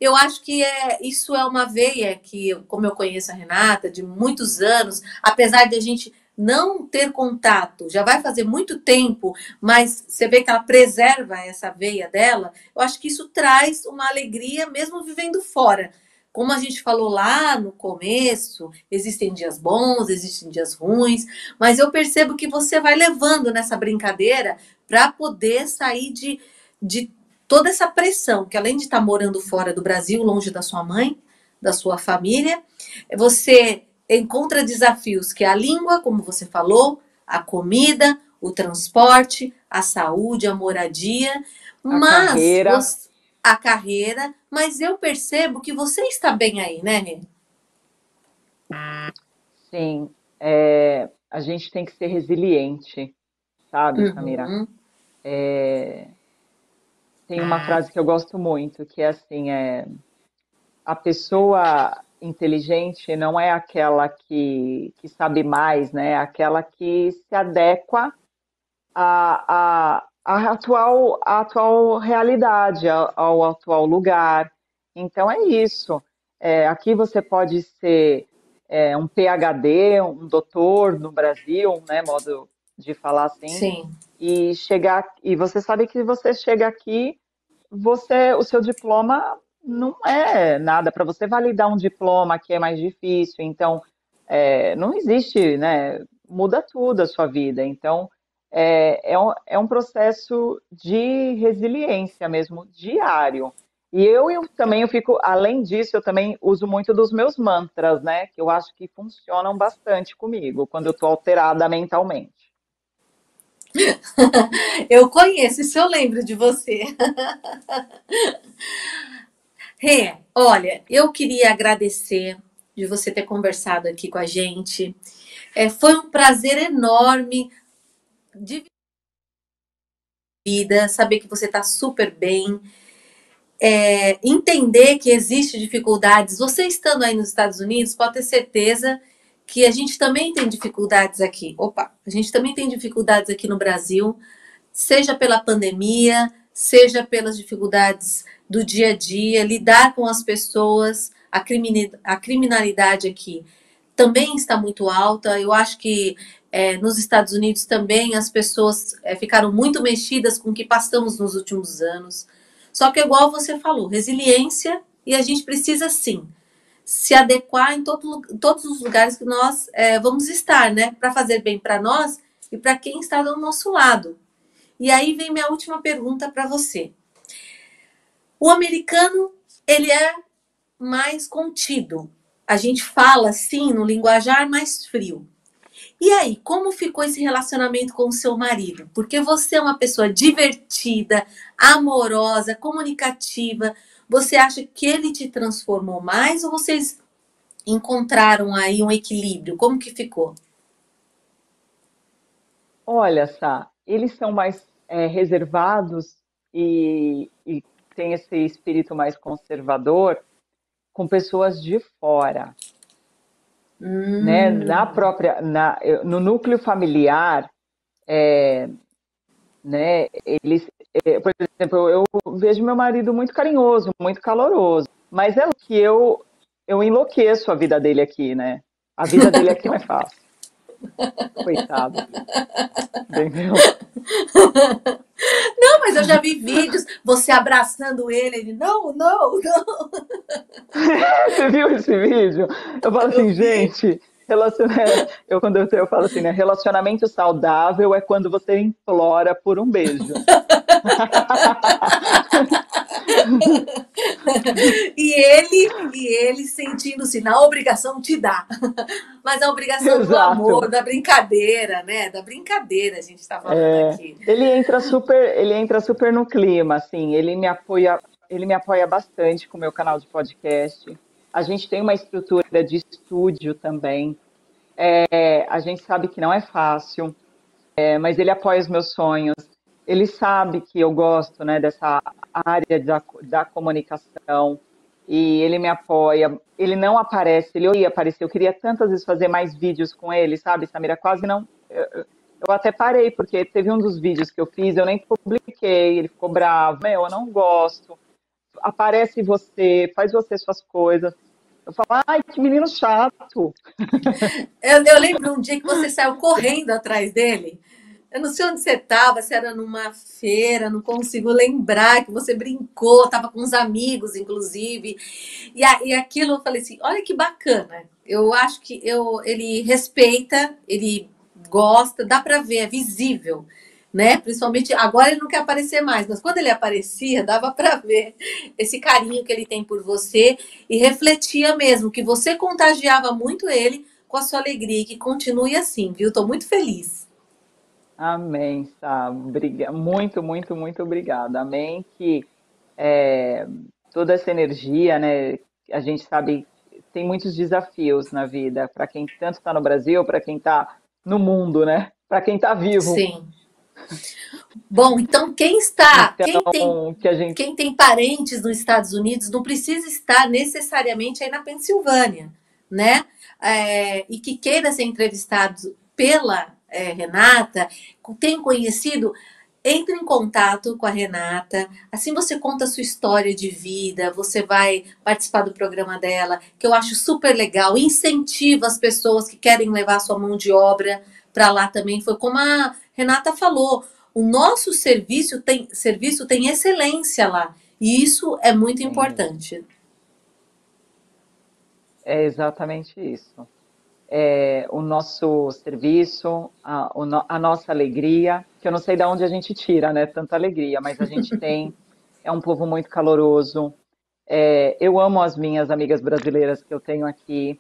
Eu acho que isso é uma veia que, como eu conheço a Renata, de muitos anos, apesar de a gente não ter contato, já vai fazer muito tempo, mas você vê que ela preserva essa veia dela, eu acho que isso traz uma alegria mesmo vivendo fora. Como a gente falou lá no começo, existem dias bons, existem dias ruins, mas eu percebo que você vai levando nessa brincadeira para poder sair de toda essa pressão, que além de estar morando fora do Brasil, longe da sua mãe, da sua família, você encontra desafios que é a língua, como você falou, a comida, o transporte, a saúde, a moradia, a carreira, mas eu percebo que você está bem aí, né, Rê? Sim, a gente tem que ser resiliente, sabe, Samira? Tem uma frase que eu gosto muito, que é assim, a pessoa inteligente não é aquela que sabe mais, né? É aquela que se adequa à atual realidade, ao atual lugar. Então é isso. Aqui você pode ser um PhD, um doutor no Brasil, né? Modo de falar assim. Sim. E você sabe que você chega aqui, o seu diploma não é nada. Para você validar um diploma que é mais difícil, então não existe, né? Muda tudo a sua vida. Então é um processo de resiliência mesmo, diário. E eu também eu fico, além disso, eu também uso muito dos meus mantras, né? Que eu acho que funcionam bastante comigo quando eu estou alterada mentalmente. Eu conheço, isso eu lembro de você. Rê, olha, eu queria agradecer de você ter conversado aqui com a gente. Foi um prazer enorme de vida, saber que você está super bem, entender que existe dificuldades. Você estando aí nos Estados Unidos, pode ter certeza que a gente também tem dificuldades aqui. A gente também tem dificuldades aqui no Brasil, seja pela pandemia, seja pelas dificuldades do dia a dia, lidar com as pessoas, a criminalidade aqui também está muito alta. Eu acho que nos Estados Unidos também as pessoas ficaram muito mexidas com o que passamos nos últimos anos. Só que, igual você falou, resiliência, e a gente precisa sim se adequar em todos os lugares que nós vamos estar, né? Para fazer bem para nós e para quem está do nosso lado. E aí vem minha última pergunta para você. O americano, ele é mais contido. A gente fala, assim, no linguajar mais frio. E aí, como ficou esse relacionamento com o seu marido? Porque você é uma pessoa divertida, amorosa, comunicativa. Você acha que ele te transformou mais ou vocês encontraram aí um equilíbrio? Como que ficou? Olha, Sá, eles são mais reservados e têm esse espírito mais conservador com pessoas de fora, né? Na Hum, própria, no núcleo familiar, né? Eles, por exemplo, eu vejo meu marido muito carinhoso, muito caloroso, mas é que eu enlouqueço a vida dele aqui, né? A vida dele aqui não é fácil, coitado, entendeu? não, mas eu já vi vídeos, você abraçando ele não, não, não, Você viu esse vídeo? Eu falo eu assim, vi. gente, eu quando eu falo assim, né? Relacionamento saudável é quando você implora por um beijo. E ele sentindo-se na obrigação de dar. Mas a obrigação do amor, Exato. da brincadeira, né? Da brincadeira a gente está falando aqui. Ele entra super no clima, assim, ele me apoia bastante com o meu canal de podcast. A gente tem uma estrutura de estúdio também. A gente sabe que não é fácil, mas ele apoia os meus sonhos. Ele sabe que eu gosto, né, dessa área da comunicação e ele me apoia. Ele não aparece, ele ia aparecer. Eu queria tantas vezes fazer mais vídeos com ele, sabe, Samira? Quase não. Eu até parei, porque teve um dos vídeos que eu fiz, eu nem publiquei, ele ficou bravo. Meu, eu não gosto. Aparece você, faz você suas coisas. Eu falo, ai, que menino chato. Eu lembro um dia que você saiu correndo atrás dele. Eu não sei onde você estava, se era numa feira, não consigo lembrar que você brincou, estava com uns amigos, inclusive. E aquilo eu falei assim: olha que bacana. Eu acho que ele respeita, ele gosta, dá para ver, é visível, né? Principalmente agora ele não quer aparecer mais, mas quando ele aparecia, dava para ver esse carinho que ele tem por você e refletia mesmo que você contagiava muito ele com a sua alegria e que continue assim, viu? Tô muito feliz. Amém, Sá. Muito, muito, muito obrigada. Amém que toda essa energia, né? A gente sabe tem muitos desafios na vida para quem tanto está no Brasil, para quem está no mundo, né? Para quem está vivo. Sim. Bom, então Então, que a gente quem tem parentes nos Estados Unidos não precisa estar necessariamente aí na Pensilvânia, né? E que queira ser entrevistado pela Renata, tem conhecido, entre em contato com a Renata, assim você conta a sua história de vida, você vai participar do programa dela, que eu acho super legal, incentiva as pessoas que querem levar sua mão de obra para lá também. Foi como a Renata falou, o nosso serviço tem excelência lá, e isso é muito tem, importante. é exatamente isso. O nosso serviço, a nossa alegria, que eu não sei de onde a gente tira, né? Tanta alegria, mas a gente tem. É um povo muito caloroso. Eu amo as minhas amigas brasileiras que eu tenho aqui.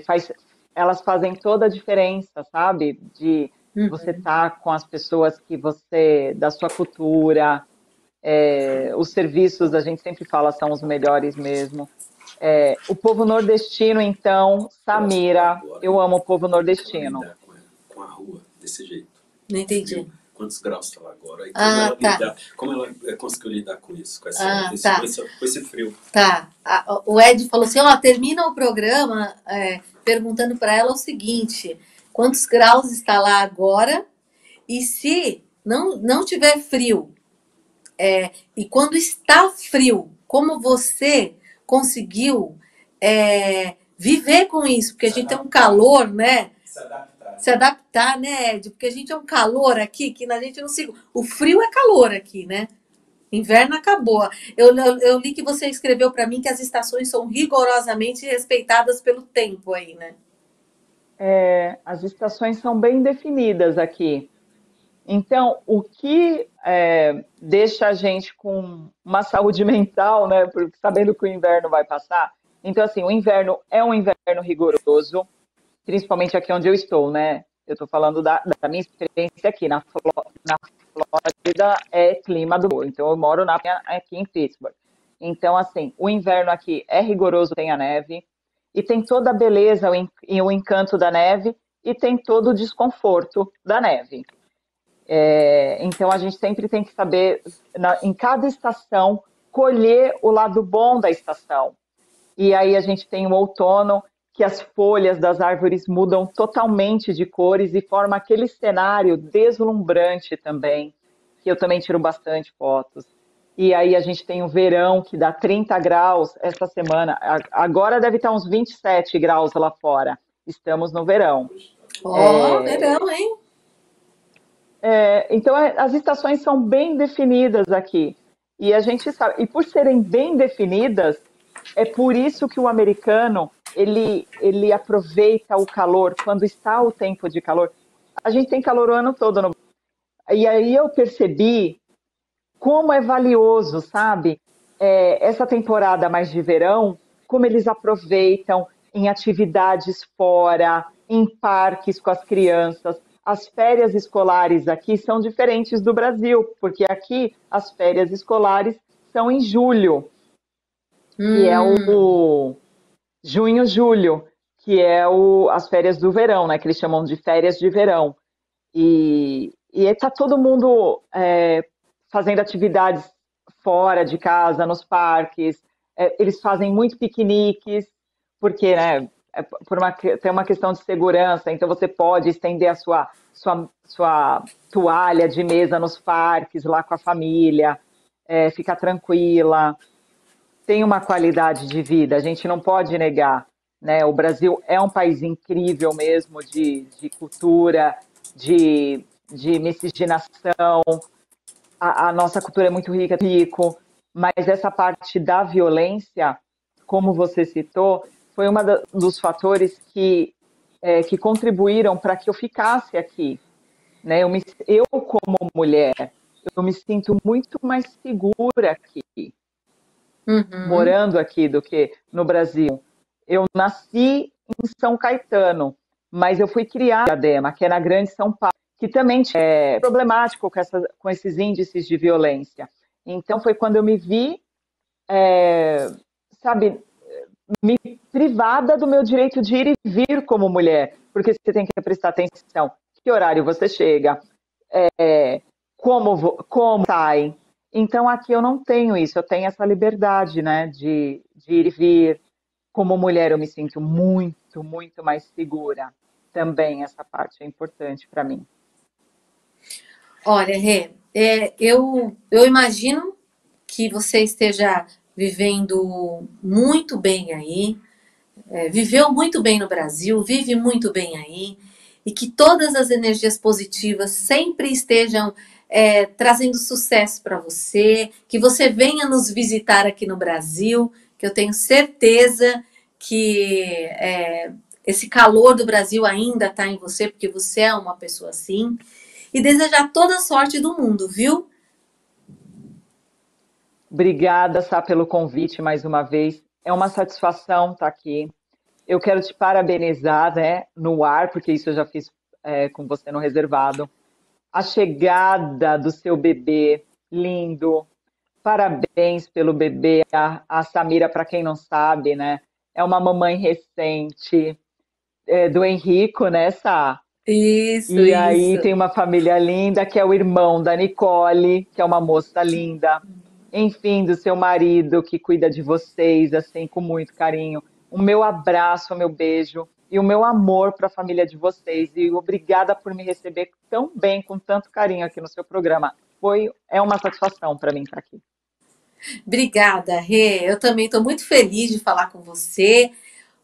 Faz, elas fazem toda a diferença, sabe? De você Uhum. estar com as pessoas que você, da sua cultura, os serviços, a gente sempre fala, são os melhores mesmo. O povo nordestino, então, Grossa lá Samira, agora, eu hein? amo o povo Como é que ela nordestino. lidar com a rua desse jeito? Não Frio. entendi. Quantos graus está lá agora? E Ah, tá. como ela conseguiu lidar com isso, Ah, tá. com esse frio? Tá. O Ed falou assim: ó, termina o programa perguntando para ela o seguinte: quantos graus está lá agora? E se não tiver frio, e quando está frio, como você conseguiu viver com isso? Porque a gente tem um calor, né? Se adaptar. Se adaptar, né, Ed? Porque a gente é um calor aqui que a gente não se. O frio é calor aqui, né? Inverno acabou. Eu li que você escreveu para mim que as estações são rigorosamente respeitadas pelo tempo aí, né? As estações são bem definidas aqui. Então, o que deixa a gente com uma saúde mental, né? Sabendo que o inverno vai passar. Então, assim, o inverno é um inverno rigoroso, principalmente aqui onde eu estou, né? Eu estou falando da minha experiência aqui na Flórida, é clima do Sul. Então, eu moro aqui em Pittsburgh. Então, assim, o inverno aqui é rigoroso, tem a neve. E tem toda a beleza e o encanto da neve e tem todo o desconforto da neve. Então a gente sempre tem que saber, em cada estação, colher o lado bom da estação. E aí a gente tem o outono, que as folhas das árvores mudam totalmente de cores e forma aquele cenário deslumbrante também, que eu também tiro bastante fotos. E aí a gente tem o verão, que dá 30 graus essa semana. Agora deve estar uns 27 graus lá fora. Estamos no verão. Verão, hein? Então as estações são bem definidas aqui. E a gente sabe, e por serem bem definidas, é por isso que o americano ele aproveita o calor quando está o tempo de calor. A gente tem calor o ano todo. E aí eu percebi como é valioso, sabe? Essa temporada mais de verão, como eles aproveitam em atividades fora, em parques com as crianças. As férias escolares aqui são diferentes do Brasil, porque aqui as férias escolares são em julho, que é o junho, julho, que é as férias do verão, né? Que eles chamam de férias de verão. E está todo mundo fazendo atividades fora de casa, nos parques. Eles fazem muito piqueniques, porque, né, tem uma questão de segurança, então você pode estender a sua toalha de mesa nos parques, lá com a família, ficar tranquila. Tem uma qualidade de vida, a gente não pode negar, né? O Brasil é um país incrível mesmo de cultura, de miscigenação. A nossa cultura é muito rico, mas essa parte da violência, como você citou, foi um dos fatores que contribuíram para que eu ficasse aqui, né? Eu, como mulher, eu me sinto muito mais segura aqui, morando aqui, do que no Brasil. Eu nasci em São Caetano, mas eu fui criada em Diadema, que é na Grande São Paulo, que também é problemático com esses índices de violência. Então foi quando eu me vi, sabe, me privada do meu direito de ir e vir como mulher, porque você tem que prestar atenção, que horário você chega, como sai. Então aqui eu não tenho isso, eu tenho essa liberdade, né, de ir e vir. Como mulher eu me sinto muito, muito mais segura. Também essa parte é importante para mim. Olha, Rê, eu imagino que você esteja vivendo muito bem aí, viveu muito bem no Brasil, vive muito bem aí, e que todas as energias positivas sempre estejam trazendo sucesso para você, que você venha nos visitar aqui no Brasil, que eu tenho certeza que esse calor do Brasil ainda está em você, porque você é uma pessoa assim, e desejar toda a sorte do mundo, viu? Obrigada, Sá, pelo convite mais uma vez. É uma satisfação estar aqui. Eu quero te parabenizar, né, no ar, porque isso eu já fiz com você no reservado. A chegada do seu bebê, lindo. Parabéns pelo bebê. A Samira, para quem não sabe, né, é uma mamãe recente do Henrico, né, Sá? Isso. Aí tem uma família linda, que é o irmão da Nicole, que é uma moça linda. Enfim, do seu marido, que cuida de vocês, assim, com muito carinho. O meu abraço, o meu beijo e o meu amor para a família de vocês. E obrigada por me receber tão bem, com tanto carinho aqui no seu programa. É uma satisfação para mim estar aqui. Obrigada, Rê. Eu também estou muito feliz de falar com você.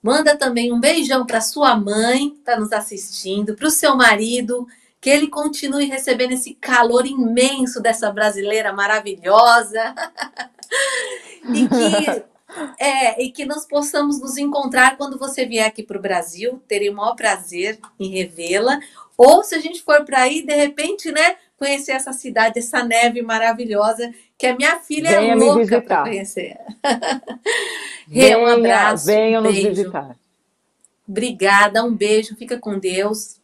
Manda também um beijão para sua mãe, que está nos assistindo, para o seu marido, que ele continue recebendo esse calor imenso dessa brasileira maravilhosa. E que nós possamos nos encontrar quando você vier aqui para o Brasil. Terei o maior prazer em revê-la. Ou se a gente for para aí, de repente, né, conhecer essa cidade, essa neve maravilhosa, que a minha filha Venha é me louca visitar. para conhecer. Rê, um abraço, venham um nos beijo. visitar. Obrigada, um beijo, fica com Deus.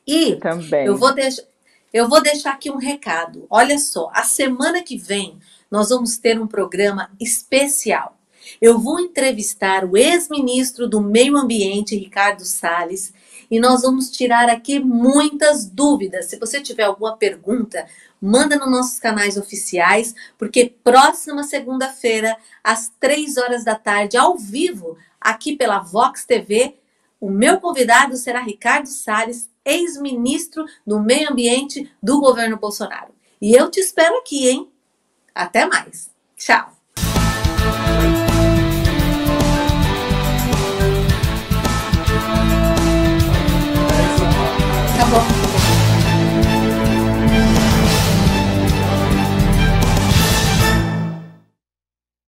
E também. eu vou deixar aqui um recado. Olha só, a semana que vem nós vamos ter um programa especial. Eu vou entrevistar o ex-ministro do Meio Ambiente, Ricardo Salles, e nós vamos tirar aqui muitas dúvidas. Se você tiver alguma pergunta, manda nos nossos canais oficiais, porque próxima segunda-feira, às 3 horas da tarde, ao vivo, aqui pela Vox TV, o meu convidado será Ricardo Salles, ex-ministro do Meio Ambiente do governo Bolsonaro. E eu te espero aqui, hein? Até mais. Tchau.